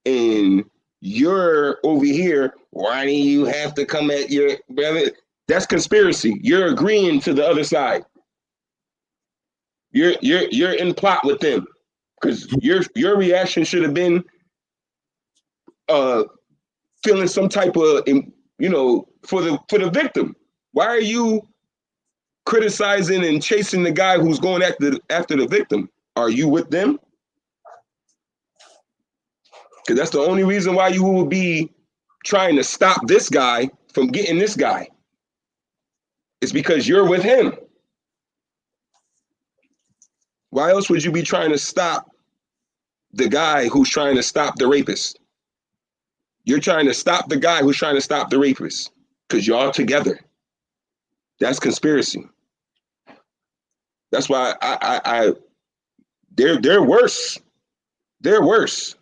and you're over here, why do you have to come at your brother? That's conspiracy. You're agreeing to the other side. You're in plot with them because your reaction should have been feeling some type of for the victim. Why are you criticizing and chasing the guy who's going after the victim? Are you with them? Because that's the only reason why you will be trying to stop this guy from getting this guy. It's because you're with him. Why else would you be trying to stop the guy who's trying to stop the rapist? You're trying to stop the guy who's trying to stop the rapist because y'all together. That's conspiracy. That's why they're worse. They're worse.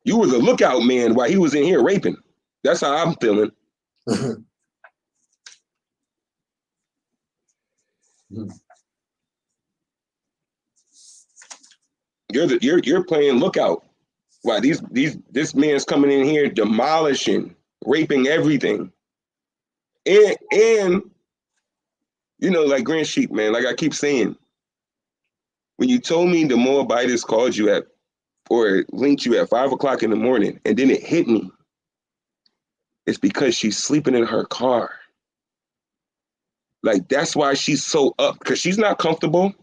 You were the lookout man while he was in here raping. That's how I'm feeling. You're playing lookout while this man's coming in here demolishing, raping everything. And like Grand Sheik, man, like I keep saying, when you told me the Moabites called you at or linked you at 5 o'clock in the morning, and then it hit me. It's because she's sleeping in her car. Like, that's why she's so up, because she's not comfortable.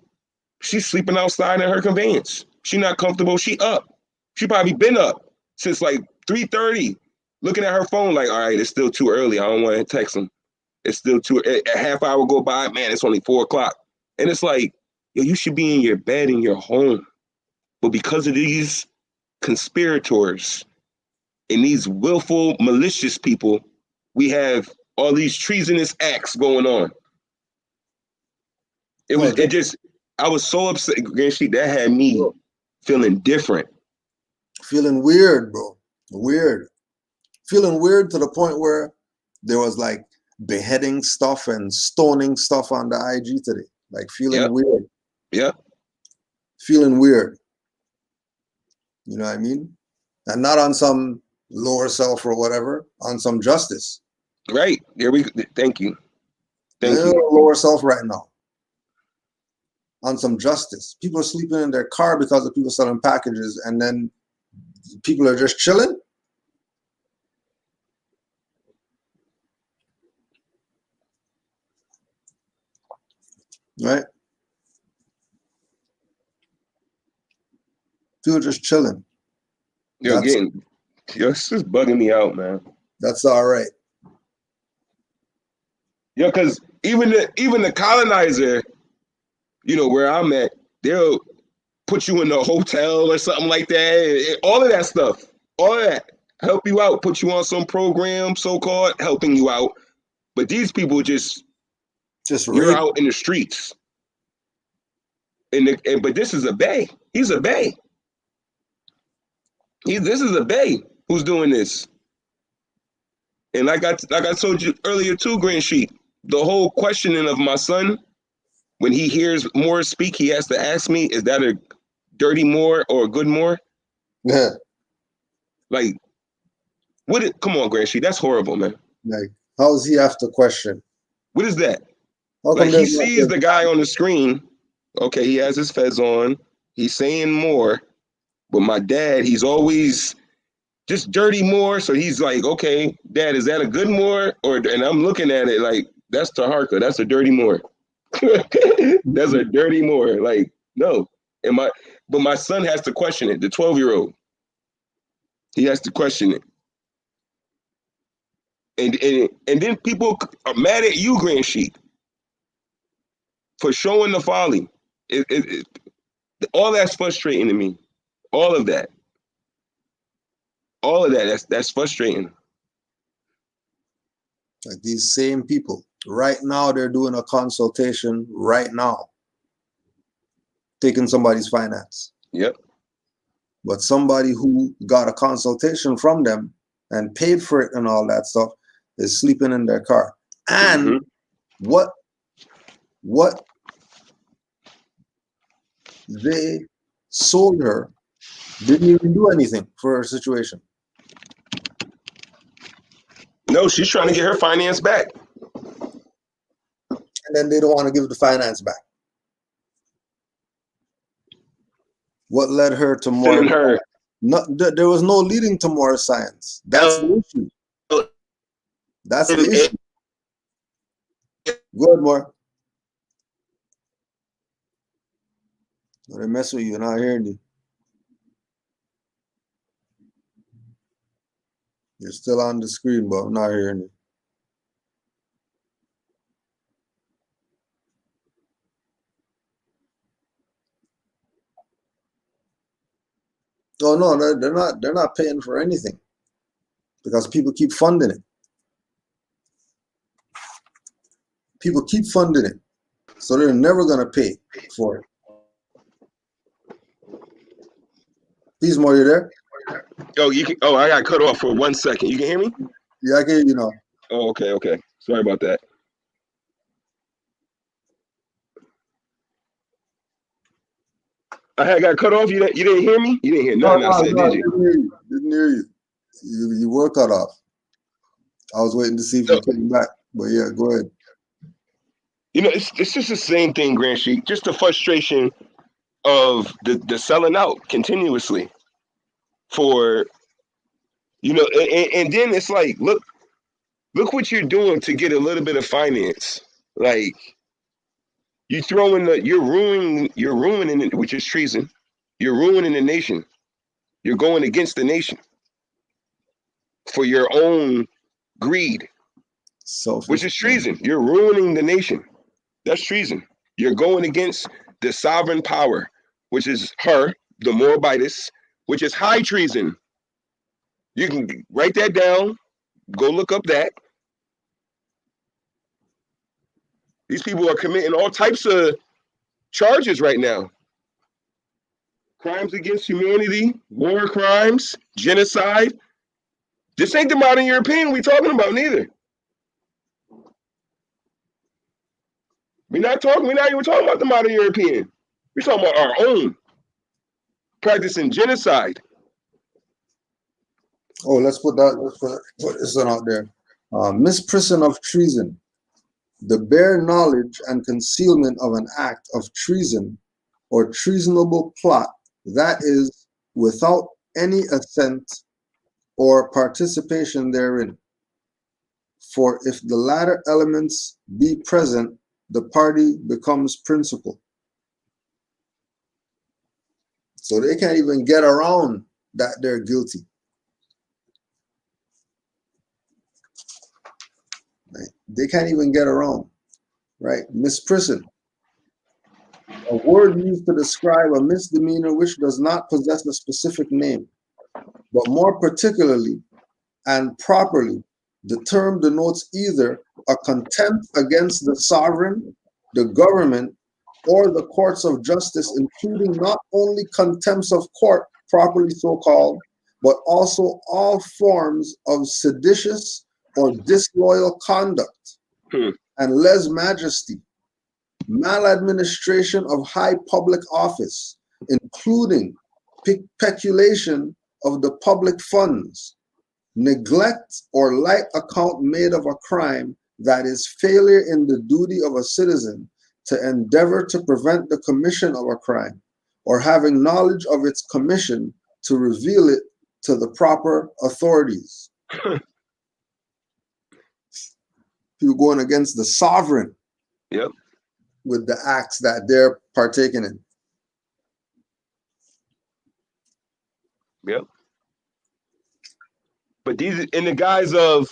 She's sleeping outside in her conveyance. She's not comfortable. She up. She probably been up since like 3:30, looking at her phone like, all right, it's still too early. I don't want to text him. It's still a half hour go by. Man, it's only 4 o'clock. And it's like, yo, you should be in your bed in your home. But because of these conspirators and these willful, malicious people, we have all these treasonous acts going on. I was so upset, that had me feeling different. Feeling weird, bro. Weird. Feeling weird to the point where there was like beheading stuff and stoning stuff on the IG today. Like feeling weird. Yeah. Feeling weird. You know what I mean? And not on some lower self or whatever, on some justice. Right. There we go. Thank you. Thank you. Lower self right now. On some justice. People are sleeping in their car because of people selling packages, and then people are just chilling. Right? People just chilling. Yo, this is bugging me out, man. That's all right. Yo, because even the colonizer, you know, where I'm at, they'll put you in a hotel or something like that. All of that stuff. All of that. Help you out. Put you on some program, so-called, helping you out. But these people just you're out in the streets. But this is a bae. He's a bae. This is a bae who's doing this. And like I told you earlier too, Grand Sheet, the whole questioning of my son, when he hears Moor speak, he has to ask me, is that a dirty Moor or a good Moor? Yeah. Like, come on, Grand Sheet, that's horrible, man. Like, how does he have to question? What is that? Like, he sees the guy on the screen. Okay, he has his fez on. He's saying Moor. But my dad, he's always just dirty Moor. So he's like, okay, Dad, is that a good Moor? And I'm looking at it like, that's Taharka. That's a dirty Moor. That's a dirty Moor. Like, no. But my son has to question it, the 12-year-old. He has to question it. And then people are mad at you, Grand Sheik, for showing the folly. All that's frustrating to me. All of that. All of that. That's frustrating. Like these same people. Right now, they're doing a consultation right now. Taking somebody's finance. Yep. But somebody who got a consultation from them and paid for it and all that stuff is sleeping in their car. And what they sold her didn't even do anything for her situation. No, she's trying to get her finance back. And then they don't want to give the finance back. What led her to more? There was no leading to more science. That's the issue. That's the issue. Good, more. They mess with you, you're not hearing you. You're still on the screen, but I'm not hearing you. Oh no, they're not paying for anything because people keep funding it. People keep funding it, so they're never gonna pay for it. Please, more, you there? Oh, I got cut off for 1 second. You can hear me? Yeah, I can hear you now. Oh, okay. Sorry about that. I got cut off. You didn't hear me? You didn't hear nothing I said, did you? Didn't hear you. You were cut off. I was waiting to see if you came back. But yeah, go ahead. You know, it's just the same thing, Grand Sheik. Just the frustration of the selling out continuously for, you know, and then it's like, look what you're doing to get a little bit of finance. Like, you're ruining it, which is treason. You're ruining the nation. You're going against the nation for your own greed, which is treason. You're ruining the nation. That's treason. You're going against the sovereign power, which is her, the Moabitess, which is high treason. You can write that down. Go look up that. These people are committing all types of charges right now. Crimes against humanity, war crimes, genocide. This ain't the modern European we talking about neither. We're not even talking about the modern European. We're talking about our own. Practicing genocide. Oh, let's put this one out there. Misprision of treason. The bare knowledge and concealment of an act of treason or treasonable plot that is without any assent or participation therein. For if the latter elements be present, the party becomes principal. So they can't even get around that they're guilty. Right? They can't even get around, right? Misprision. A word used to describe a misdemeanor which does not possess a specific name, but more particularly and properly, the term denotes either a contempt against the sovereign, the government, or the courts of justice, including not only contempts of court, properly so called, but also all forms of seditious or disloyal conduct and lèse-majesty, maladministration of high public office, including peculation of the public funds, neglect or light account made of a crime that is failure in the duty of a citizen to endeavor to prevent the commission of a crime, or having knowledge of its commission to reveal it to the proper authorities. People going against the sovereign. Yep. With the acts that they're partaking in. Yep. But these in the guise of,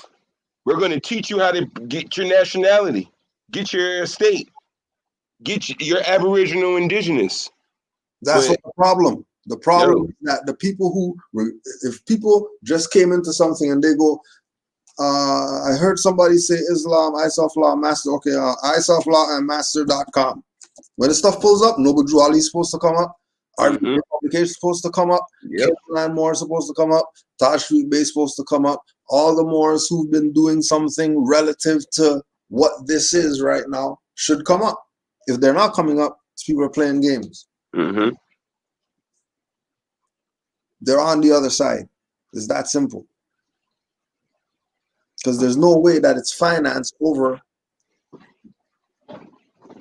we're going to teach you how to get your nationality, get your estate, get your Aboriginal indigenous. That's what the problem. The problem is that the people who, if people just came into something and they go, I heard somebody say Islam, iSelfLaw, Master, okay, iSelfLaw and Master.com. When the stuff pulls up, Noble Drew Ali is supposed to come up, Article Publication is supposed to come up, Canaanland Moore is supposed to come up, Taj Street Bay is supposed to come up, all the Moors who've been doing something relative to what this is right now should come up. If they're not coming up, people are playing games. They're on the other side. It's that simple. Because there's no way that it's financed over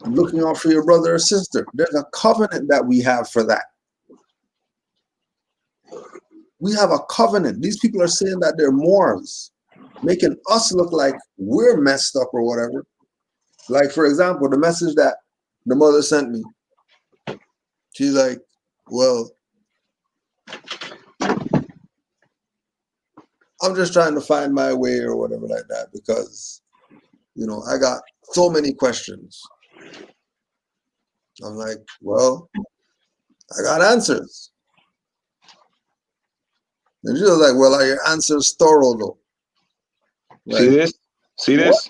looking out for your brother or sister. There's a covenant that we have for that. We have a covenant. These people are saying that they're Moors, making us look like we're messed up or whatever. Like, for example, the message that the mother sent me. She's like, well, I'm just trying to find my way or whatever like that because, you know, I got so many questions. I'm like, well, I got answers. And she was like, well, are your answers thorough though? Like, see this? See this?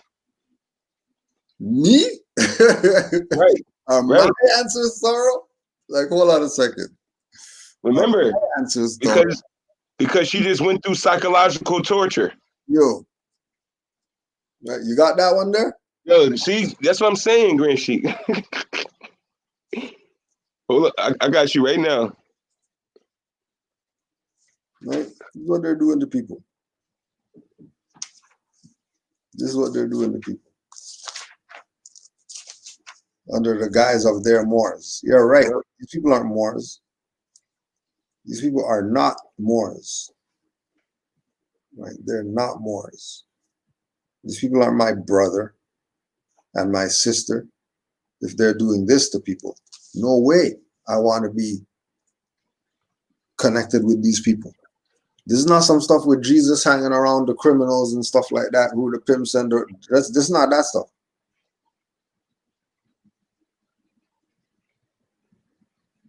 Me? Right. Are my answers thorough? Like, hold on a second. Remember, answers thorough? Because she just went through psychological torture. Yo. Right, you got that one there? Yo, see, that's what I'm saying, Grand Sheik. Hold up, I got you right now. Right? This is what they're doing to people. This is what they're doing to people. Under the guise of their Moors. You're right. These people aren't Moors. These people are not Moors. Right? They're not Moors. These people are my brother and my sister. If they're doing this to people, no way I want to be connected with these people. This is not some stuff with Jesus hanging around the criminals and stuff like that, who the pimps and this is not that stuff.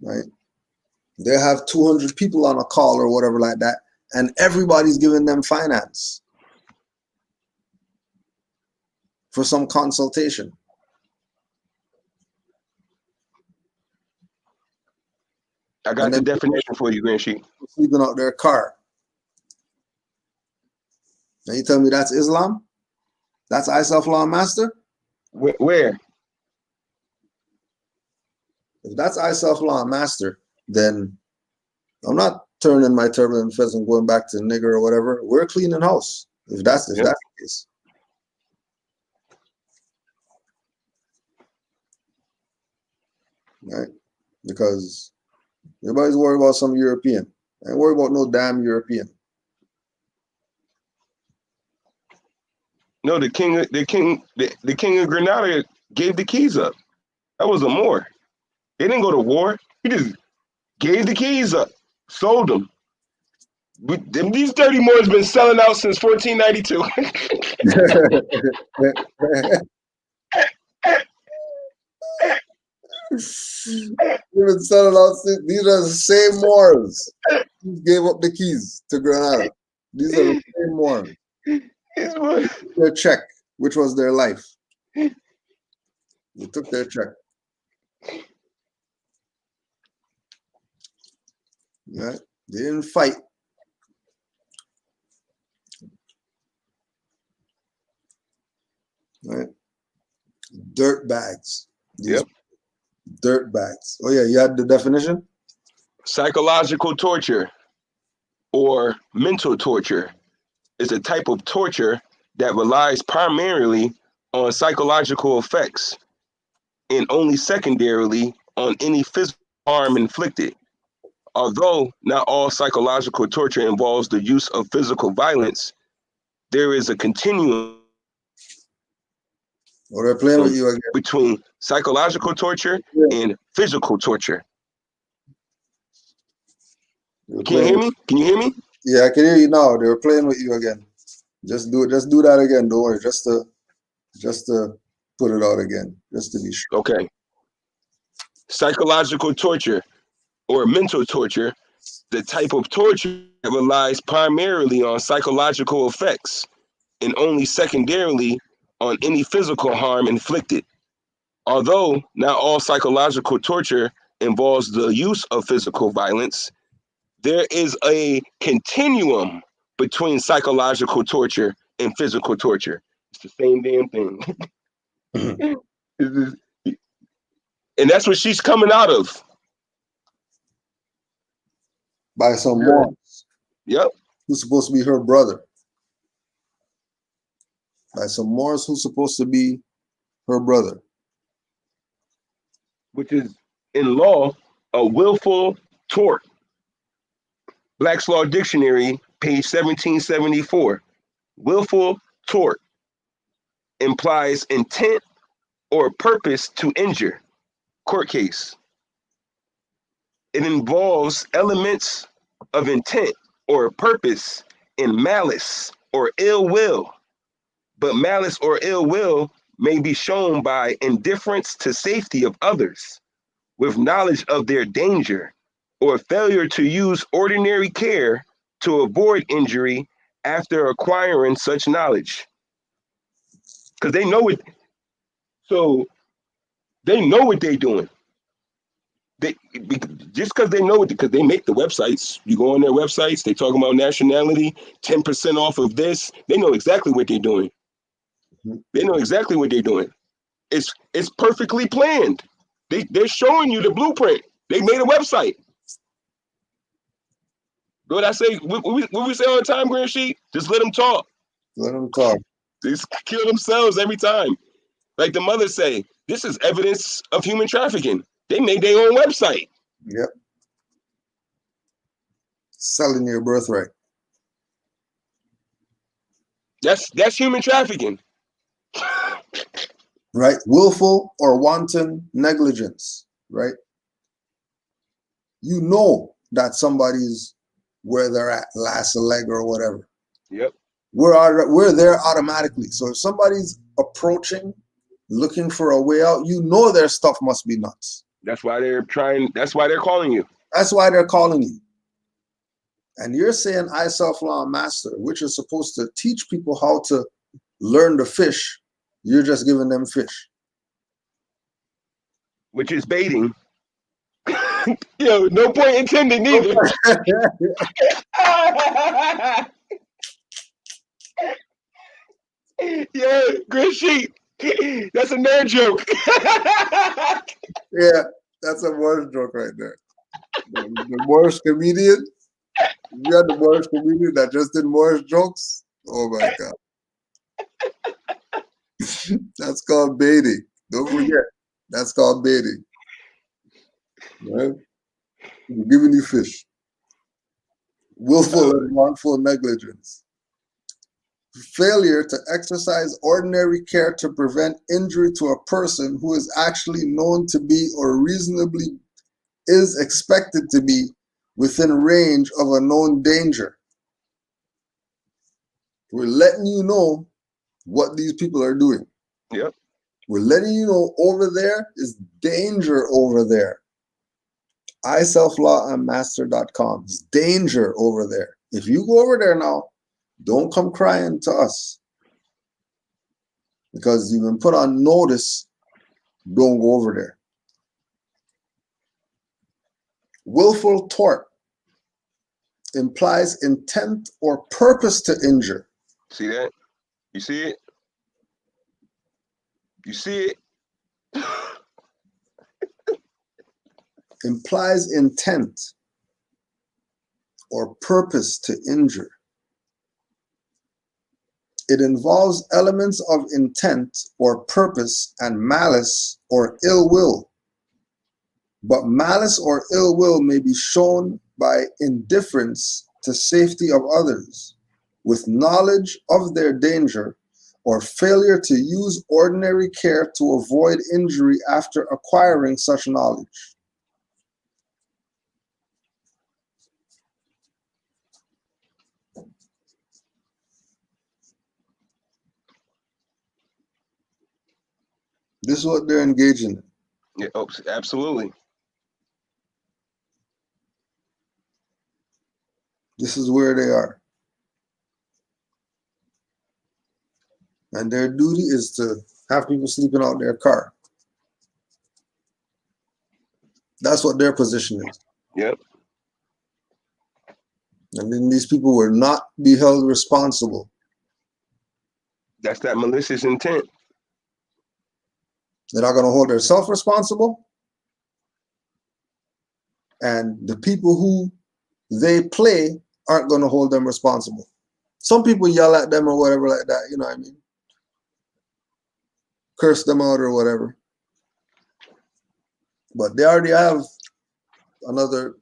right? They have 200 people on a call or whatever like that, and everybody's giving them finance for some consultation. I got the definition for you, Grand Sheik. Sleeping out their car. And you tell me that's Islam? That's I self-law master? Where? If that's I self-law master, then I'm not turning my turban and fez and going back to nigger or whatever. We're cleaning house. If that's the case. Right? Because everybody's worried about some European. I ain't worried about no damn European. No, the king of Granada gave the keys up. That was a Moor. They didn't go to war. He just gave the keys up, sold them. These dirty Moors been selling out since 1492. You've been selling out. These are the same Moors who gave up the keys to Granada. These are the same Moors. Their check, which was their life. They took their check. Right? They didn't fight. Right? Dirt bags. Yep. Dirt bags. Oh yeah, you had the definition? Psychological torture or mental torture is a type of torture that relies primarily on psychological effects and only secondarily on any physical harm inflicted. Although not all psychological torture involves the use of physical violence, there is a continuum they're playing with you again. Between psychological torture and physical torture. Can you hear me? Can you hear me? Yeah, I can hear you now. They were playing with you again. Just do it. Just do that again. Don't worry. Just to put it out again, just to be sure. Okay. Psychological torture or mental torture, the type of torture that relies primarily on psychological effects and only secondarily on any physical harm inflicted. Although not all psychological torture involves the use of physical violence, there is a continuum between psychological torture and physical torture. It's the same damn thing. And that's what she's coming out of. By some Moors. Yep. Who's supposed to be her brother. By some Moors who's supposed to be her brother. Which is, in law, a willful tort. Black's Law Dictionary, page 1774. Willful tort implies intent or purpose to injure. Court case. It involves elements of intent or purpose in malice or ill will. But malice or ill will may be shown by indifference to safety of others, with knowledge of their danger, or failure to use ordinary care to avoid injury after acquiring such knowledge. Because they know it. So they know what they're doing. Just because they know it, because they make the websites. You go on their websites, they talk about nationality, 10% off of this. They know exactly what they're doing. They know exactly what they're doing. It's perfectly planned. They're showing you the blueprint. They made a website. What I say, what we say all the time, Grand Sheik? Just let them talk. Let them talk. They just kill themselves every time. Like the mothers say, this is evidence of human trafficking. They made their own website. Yep. Selling your birthright. That's human trafficking. Right? Willful or wanton negligence, right? You know that somebody's where they're at, last a leg or whatever. Yep. We're there automatically. So if somebody's approaching, looking for a way out, you know their stuff must be nuts. That's why they're trying. That's why they're calling you. That's why they're calling you. And you're saying I self-law and master, which is supposed to teach people how to learn to fish. You're just giving them fish. Which is baiting. Yo, no point intended neither. Yeah, good sheet. That's a nerd joke. Yeah, that's a Moorish joke right there. The Moorish comedian. You had the Moorish comedian that just did Moorish jokes. Oh my God. That's called baiting. Don't forget. That's called baiting. Right? We're giving you fish. Willful and wrongful negligence. Failure to exercise ordinary care to prevent injury to a person who is actually known to be or reasonably is expected to be within range of a known danger. We're letting you know what these people are doing. Yep. We're letting you know over there is danger over there. iselflawandmaster.com. It's danger over there. If you go over there now, don't come crying to us. Because you've been put on notice, don't go over there. Willful tort implies intent or purpose to injure. See that? You see it? You see it? Implies intent or purpose to injure. It involves elements of intent or purpose and malice or ill will. But malice or ill will may be shown by indifference to safety of others, with knowledge of their danger, or failure to use ordinary care to avoid injury after acquiring such knowledge. This is what they're engaging in. Yeah, oh, absolutely. This is where they are. And their duty is to have people sleeping out their car. That's what their position is. Yep. And then these people will not be held responsible. That's that malicious intent. They're not going to hold themselves responsible. And the people who they play aren't going to hold them responsible. Some people yell at them or whatever like that, you know what I mean? Curse them out or whatever. But they already have another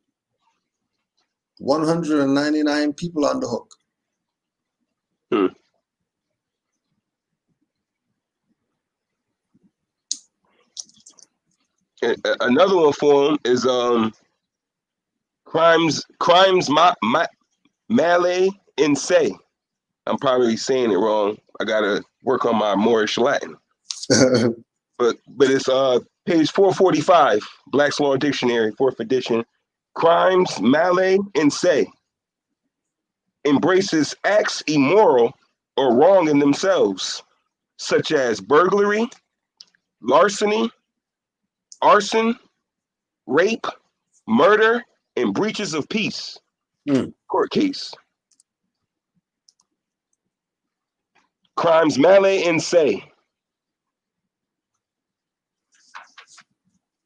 199 people on the hook. Another one for them is crimes male in se. I'm probably saying it wrong. I gotta work on my Moorish Latin. but it's page 445, Black's Law Dictionary, 4th edition. Crimes male in se embraces acts immoral or wrong in themselves, such as burglary, larceny, arson, rape, murder, and breaches of peace. Court case. Crimes male in se.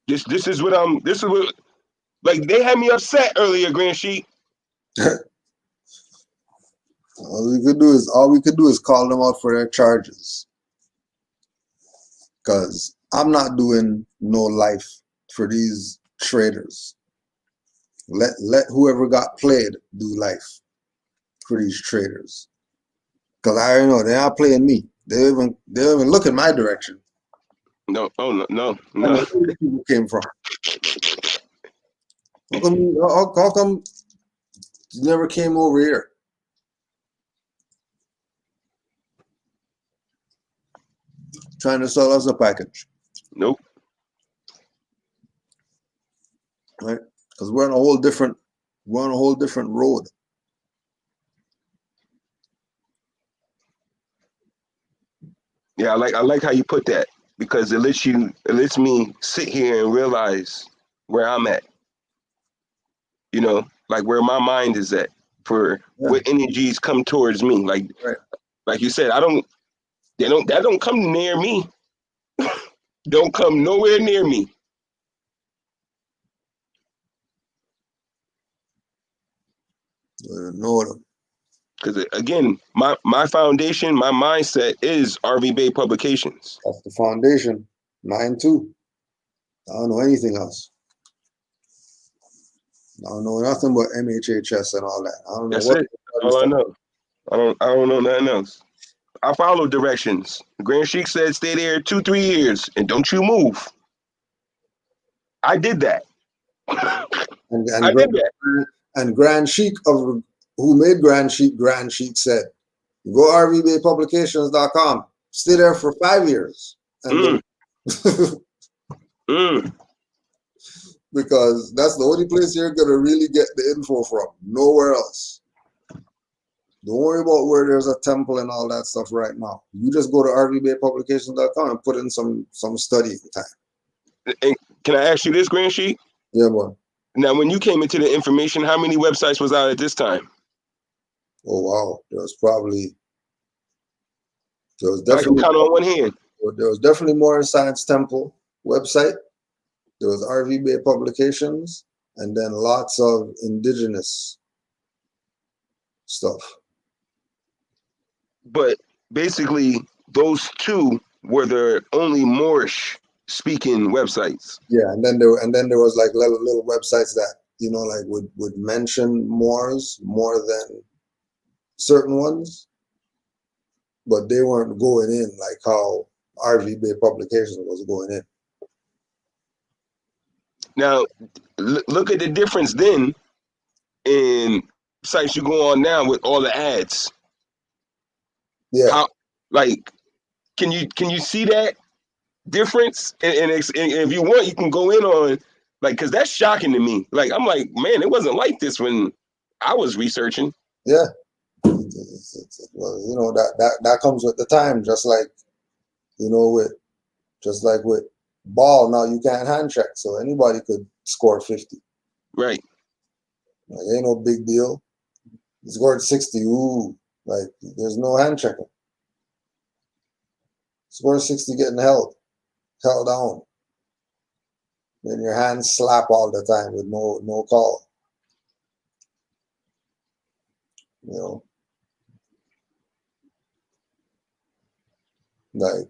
This is what like they had me upset earlier, Grand Sheet. All we could do is call them out for their charges. Because I'm not doing no life for these traders. Let whoever got played do life for these traders. Because I already know they're not playing me. They don't even look in my direction. No, oh no. Where these people came from. How come you never came over here? Trying to sell us a package. Nope. right? Because we're on a whole different road. Yeah, I like how you put that, because it lets me sit here and realize where I'm at. You know, like where my mind is at for Yeah. what energies come towards me. Right. Like you said, that don't come near me. Don't come nowhere near me. Know them. Because again, my foundation, my mindset is RV Bay Publications. That's the foundation. Mine too. I don't know anything else. I don't know nothing but MHHS and all that. I don't know That's what. it. All I know. I don't know nothing else. I follow directions. Grand Sheik said stay there 2-3 years and don't you move. I did that. And I did that. and Grand Sheik of who made Grand Sheik said, go rvbaypublications.com. Stay there for 5 years. And because that's the only place you're gonna really get the info from. Nowhere else. Don't worry about where there's a temple and all that stuff right now. You just go to rvbaypublications.com and put in some study time. And can I ask you this, Grand Sheik? Yeah, boy. Now, when you came into the information, how many websites was out at this time? Oh wow, there was I can count on one hand. There was definitely Moorish Science Temple website. There was RV Bay Publications, and then lots of indigenous stuff. But basically, those two were the only Moorish speaking websites. Yeah, and then there was like little websites that, you know, like would mention Moors more than certain ones, but they weren't going in like how RV Bay Publications was going in. Now, look at the difference then in sites you go on now with all the ads. Yeah. How, like, can you see that difference? And if you want, you can go in on, like, because that's shocking to me. Like, I'm like, man, it wasn't like this when I was researching. Yeah. Well, you know, that comes with the time, just like, you know, with ball, now you can't hand check, so anybody could score 50. Right. Like, ain't no big deal. He scored 60. Ooh, like there's no hand checking. Score 60 getting held down. Then your hands slap all the time with no call. You know, like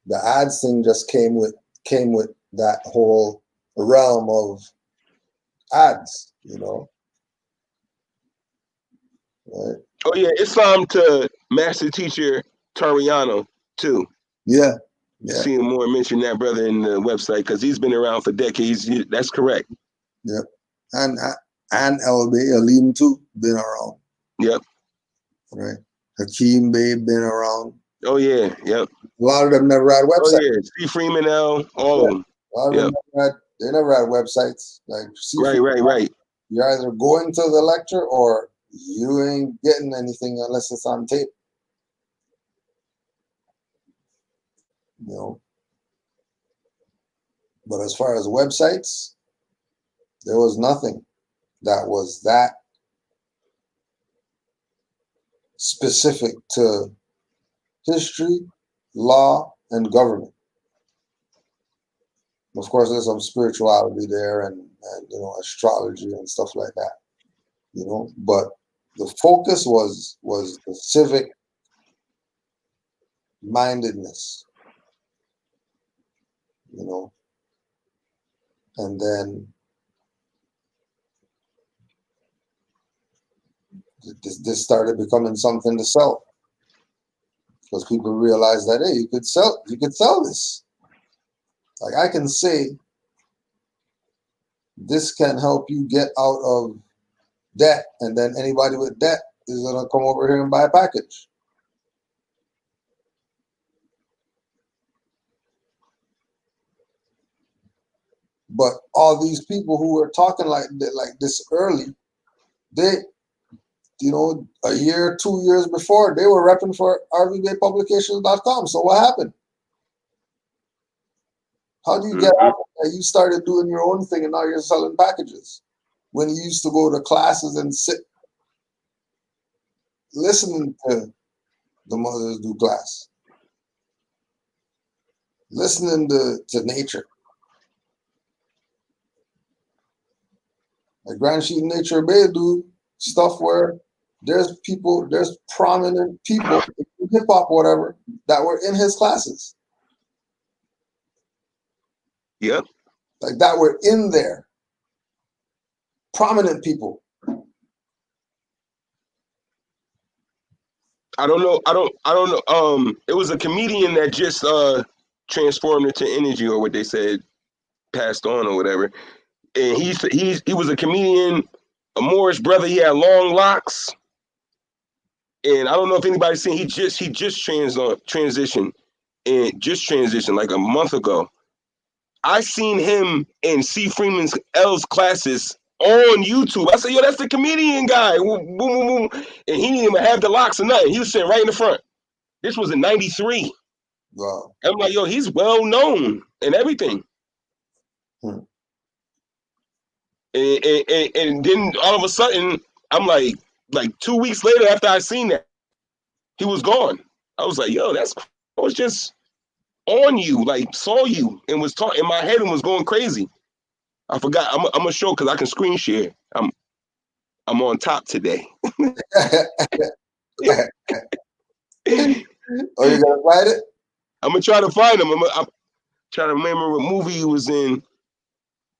the ads thing just came with that whole realm of ads. You know, right? Oh yeah, Islam to master teacher Tariano too. Yeah. Seeing more mention that brother in the website because he's been around for decades. That's correct. Yep. And LB Alim too been around. Yep. Right. Hakeem Bey been around. Oh yeah. Yep. A lot of them never had websites. Oh yeah. C. Freeman L. All of them. A lot of them never had websites. Like Right. You're either going to the lecture or you ain't getting anything unless it's on tape. You know. But as far as websites, there was nothing that was that specific to history, law, and government. Of course, there's some spirituality there and you know, astrology and stuff like that. You know, but the focus was the civic mindedness. You know, and then this started becoming something to sell because people realized that, hey, you could sell this. Like, I can say this can help you get out of debt, and then anybody with debt is gonna come over here and buy a package. But all these people who were talking like this early, they, a year, 2 years before, they were repping for RVBaypublications.com. So what happened? How do you get out of that? You started doing your own thing and now you're selling packages. When you used to go to classes and sit listening to the mothers do class, listening to nature. Like Grand Sheet Nature Bay do stuff where there's prominent people in hip hop, whatever, that were in his classes. Yep. Like that were in there. Prominent people. I don't know. It was a comedian that just transformed into energy, or what they said, passed on or whatever. And he was a comedian, a Moorish brother. He had long locks. And I don't know if anybody's seen, he just transitioned like a month ago. I seen him in C. Freeman's L's classes on YouTube. I said, yo, that's the comedian guy. Boom, boom, boom. And he didn't even have the locks or nothing. He was sitting right in the front. This was in 93. Wow. I'm like, yo, he's well known and everything. And then all of a sudden, I'm like 2 weeks later after I seen that, he was gone. I was like, yo, I was just on you, like saw you and was talking in my head and was going crazy. I forgot. I'm gonna show because I can screen share. I'm on top today. Oh, you gonna write it? I'm gonna try to find him. I'm trying to remember what movie he was in.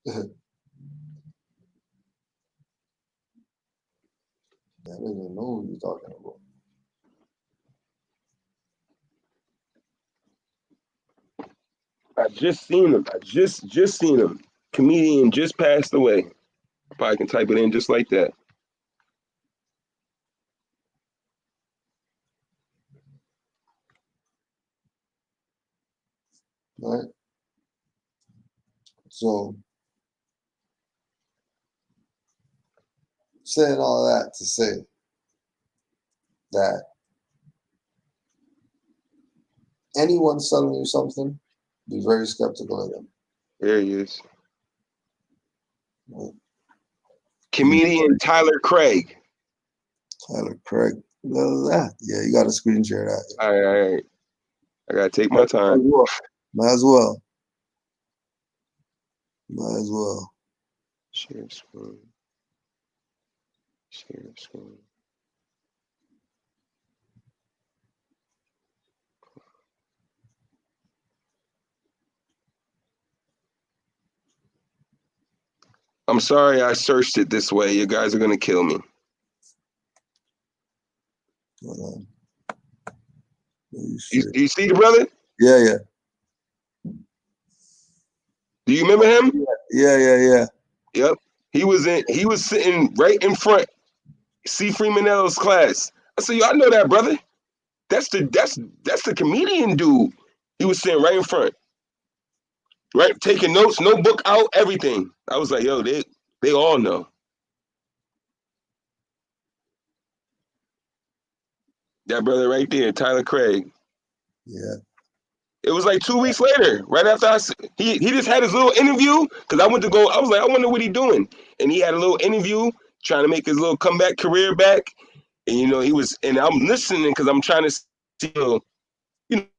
I don't even know who you're talking about. I just seen him. I just seen him. Comedian just passed away. Probably can type it in just like that. Right. So saying all that to say that anyone selling you something, be very skeptical of them. There he is. Right. Comedian Tyler Craig. Tyler Craig. That. Yeah, you got to screen share that. All right. I gotta take my time. Might as well. Share screen. Share screen. I'm sorry I searched it this way. You guys are gonna kill me. You see the brother? Yeah. Do you remember him? Yeah. Yep. He was sitting right in front. C. Freeman L's class. I said, yo, I know that brother. That's the comedian dude. He was sitting right in front. Right? Taking notes, notebook out, everything. I was like, yo, they all know. That brother right there, Tyler Craig. Yeah. It was like 2 weeks later, right after he just had his little interview, because I went to go, I was like, I wonder what he's doing. And he had a little interview trying to make his little comeback career back. And, he was, and I'm listening because I'm trying to see,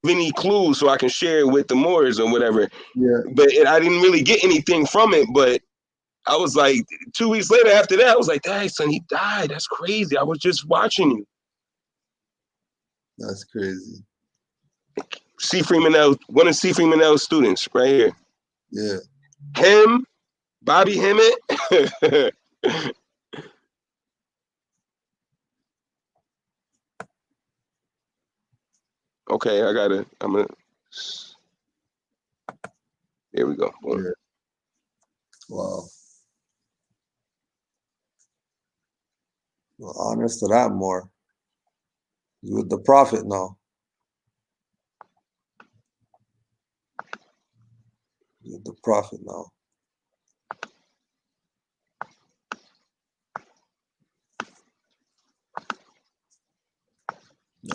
any clues so I can share it with the Moors or whatever. Yeah. But I didn't really get anything from it. But I was like, 2 weeks later after that, I was like, dang, son, he died. That's crazy. I was just watching you. That's crazy. C. Freeman L, one of C. Freeman L's students right here. Yeah. Him, Bobby Hemmett. Okay, there we go. Boom. Yeah. Wow. Well, honest to that more. He's with the Prophet now. With the Prophet now.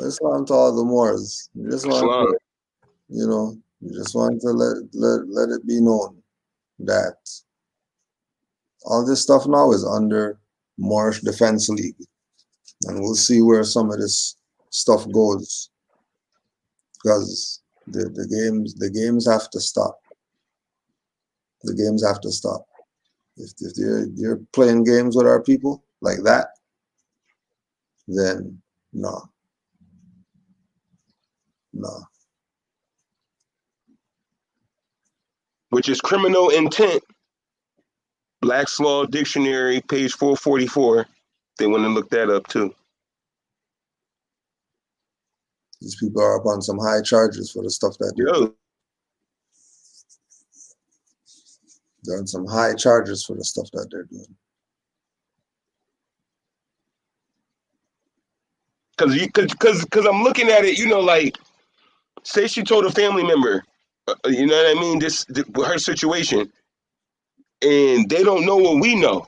Islam to all the Moors. You just want Islam. to, you just want to let it be known that all this stuff now is under Moorish Defense League. And we'll see where some of this stuff goes. Because the games have to stop. The games have to stop. If you're playing games with our people like that, then no. Which is criminal intent. Black's Law Dictionary, page 444. They want to look that up too. These people are up on some high charges for the stuff that they're doing. They're on some high charges for the stuff that they're doing. Because I'm looking at it, like, say she told a family member, you know what I mean, her situation, and they don't know what we know.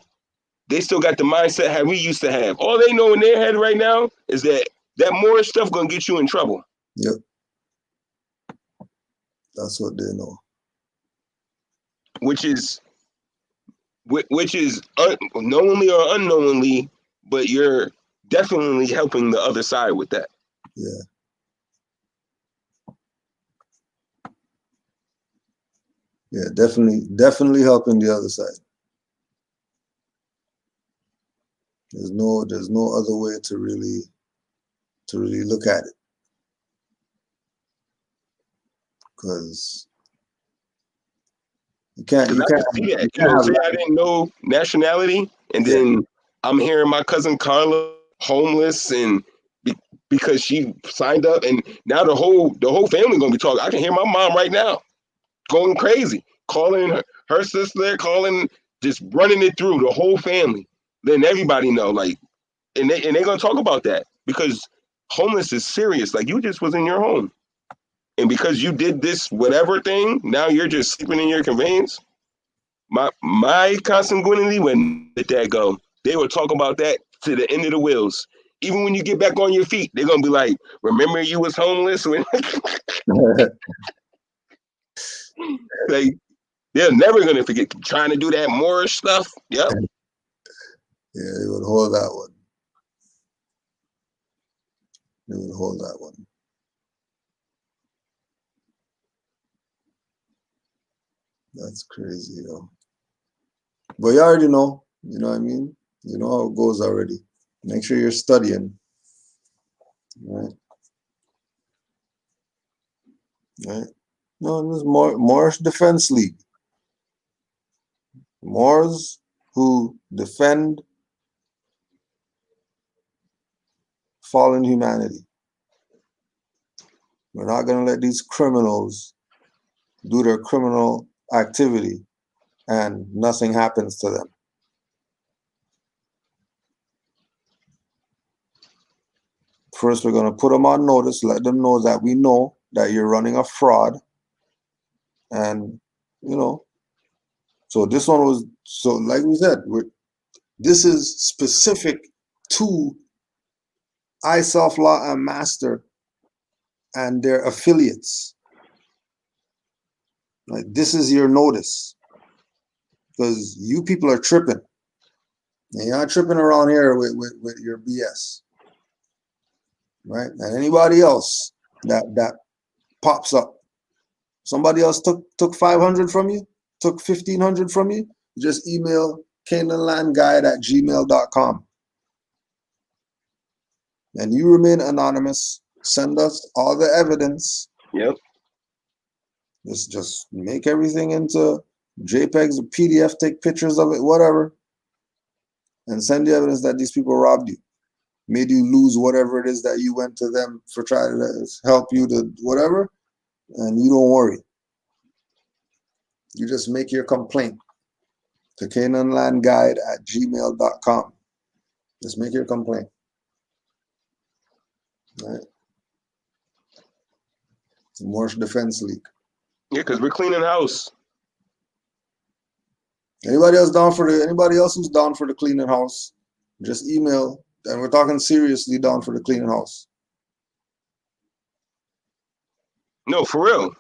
They still got the mindset how we used to have. All they know in their head right now is that Moorish stuff gonna get you in trouble. Yep. That's what they know. Which is knowingly or unknowingly, but you're definitely helping the other side with that. Yeah. Yeah, definitely helping the other side. There's no other way to really look at it. Because you can't say I didn't know nationality, and then I'm hearing my cousin Carla homeless, and because she signed up, and now the whole family gonna be talking. I can hear my mom right now going crazy, calling her sister, just running it through the whole family. Then everybody know, like, and they're gonna talk about that because homeless is serious. Like, you just was in your home, and because you did this whatever thing, now you're just sleeping in your conveyance. My consanguinity wouldn't let that go. They would talk about that to the end of the wheels. Even when you get back on your feet, they're gonna be like, "Remember you was homeless?" When like, they're never gonna forget trying to do that Moorish stuff. Yep. Yeah, they would hold that one. They would hold that one. That's crazy, yo. But you already know, you know what I mean? You know how it goes already. Make sure you're studying. Right? Right? No, this is Moorish Defense League. Moors who defend fallen humanity. We're not going to let these criminals do their criminal activity and nothing happens to them. First, we're going to put them on notice, let them know that we know that you're running a fraud. And, so this one was, so like we said, this is specific to iSelf Law and Master and their affiliates. Like, this is your notice. Because you people are tripping. And you're not tripping around here with your BS. Right? And anybody else that pops up. Somebody else took 500 from you, took 1,500 from you, just email Canaanlandguide@gmail.com. And you remain anonymous. Send us all the evidence. Yep. Just make everything into JPEGs or PDF, take pictures of it, whatever. And send the evidence that these people robbed you. Made you lose whatever it is that you went to them for trying to help you to whatever. And you don't worry. You just make your complaint to Canaanlandguide@gmail.com. Just make your complaint. Right? It's Moorish Defense League. Yeah, because we're cleaning house. Anybody else who's down for the cleaning house, just email. And we're talking seriously, down for the cleaning house. No, for real.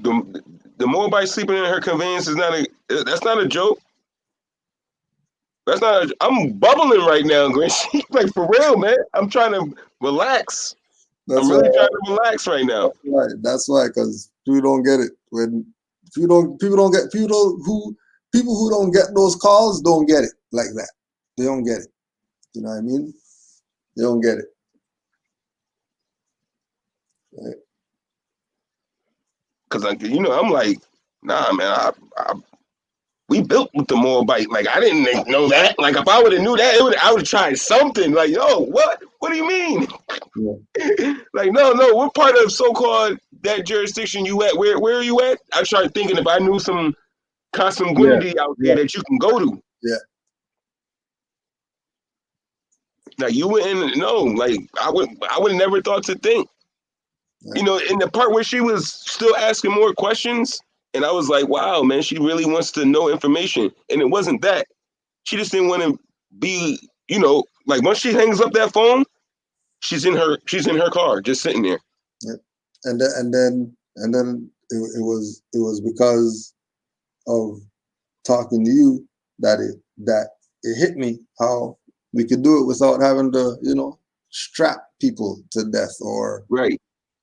The Moabite sleeping in her conveyance is not a. That's not a joke. That's not. I'm bubbling right now, Gwen. Like for real, man. I'm trying to relax. That's I'm why. really trying to relax right now. That's why, because people don't get it. When people don't get people who don't get those calls don't get it like that. They don't get it. You know what I mean? They don't get it. Right? Cause I'm like, nah, man. We built with the Moabite. Like I didn't know that. Like if I would have knew that, I would have tried something. Like yo, what? What do you mean? Yeah. Like no. What part of so-called that jurisdiction you at? Where are you at? I started thinking if I knew some consanguinity out there that you can go to. Yeah. Like you wouldn't know. Like I would have never thought to think. In the part where she was still asking more questions, and I was like, wow, man, she really wants to know information. And it wasn't that. She just didn't want to be, like once she hangs up that phone, she's in her car, just sitting there. Yeah. And then it was because of talking to you that it hit me how we could do it without having to, strap people to death or right.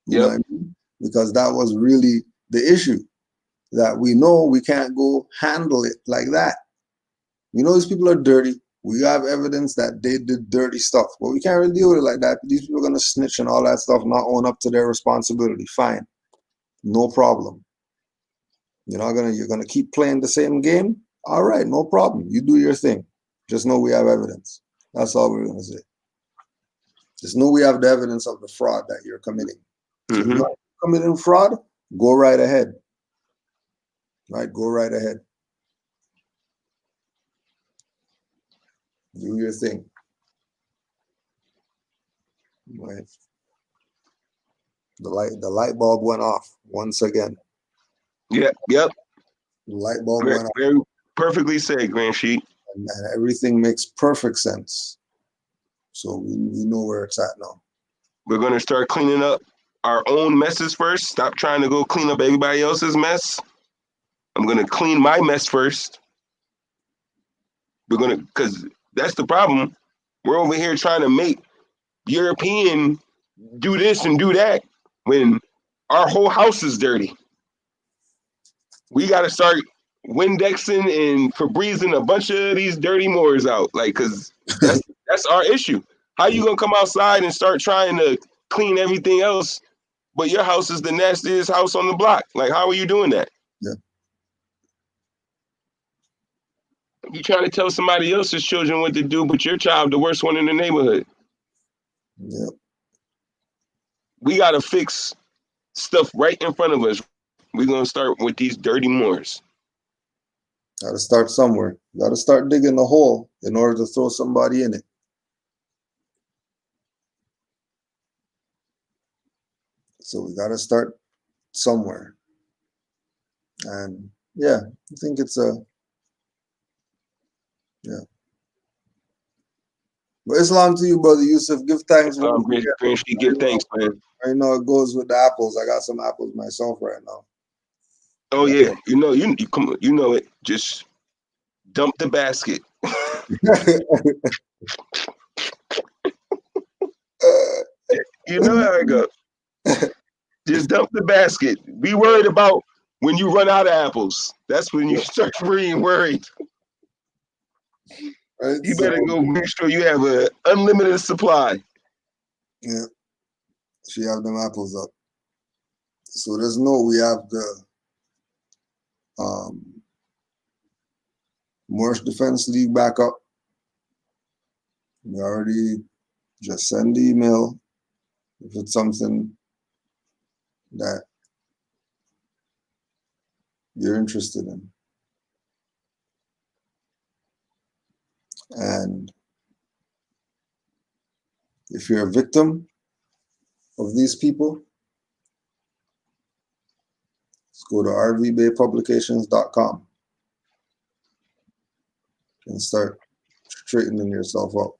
You know what I mean? Because that was really the issue, that we know we can't go handle it like that. We know these people are dirty. We have evidence that they did dirty stuff, but we can't really deal with it like that. These people are going to snitch and all that stuff, not own up to their responsibility. Fine. No problem. You're going to keep playing the same game? All right, no problem. You do your thing. Just know we have evidence. That's all we're going to say. Just know we have the evidence of the fraud that you're committing. So if you're not committing fraud, go right ahead. Right? Go right ahead. Do your thing. Right? The light bulb went off once again. Yep. The light bulb went off. Very perfectly said, Grand Sheet. And everything makes perfect sense. So we know where it's at now. We're going to start cleaning up our own messes first. Stop trying to go clean up everybody else's mess. I'm going to clean my mess first. Because that's the problem. We're over here trying to make European do this and do that when our whole house is dirty. We got to start Windexing and Febrezing a bunch of these dirty Moors out. Like, because that's our issue. How you going to come outside and start trying to clean everything else, but your house is the nastiest house on the block? Like, how are you doing that? Yeah. You trying to tell somebody else's children what to do, but your child the worst one in the neighborhood. Yeah. We got to fix stuff right in front of us. We're going to start with these dirty Moors. Got to start somewhere. Got to start digging a hole in order to throw somebody in it. So we got to start somewhere. And yeah, I think it's But Islam to you, brother Yusuf. Give thanks. Give thanks, man. I know it goes with the apples. I got some apples myself right now. Oh yeah, you come, you know it. Just dump the basket. You know how it goes. Just dump the basket. Be worried about when you run out of apples. That's when you start being worried. Right, you better go make sure you have an unlimited supply. Yeah. She have them apples up. So there's we have the Moorish Defense League back up. We already just send the email if it's something that you're interested in. And if you're a victim of these people, let's go to rvbaypublications.com and start straightening yourself up.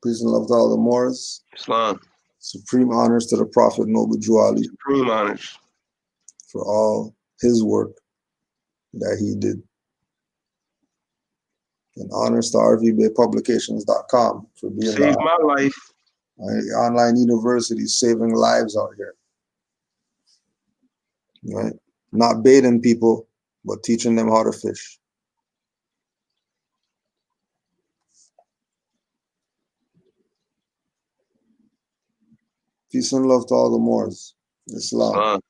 Peace and love to all the Moors. Islam. Supreme honors to the Prophet Noble Jew Ali Supreme honors. for all his work that he did. And honors to rvbaypublications.com for being Saved my life. Online university saving lives out here. Right? Not baiting people, but teaching them how to fish. Peace and love to all the Moors. Islam.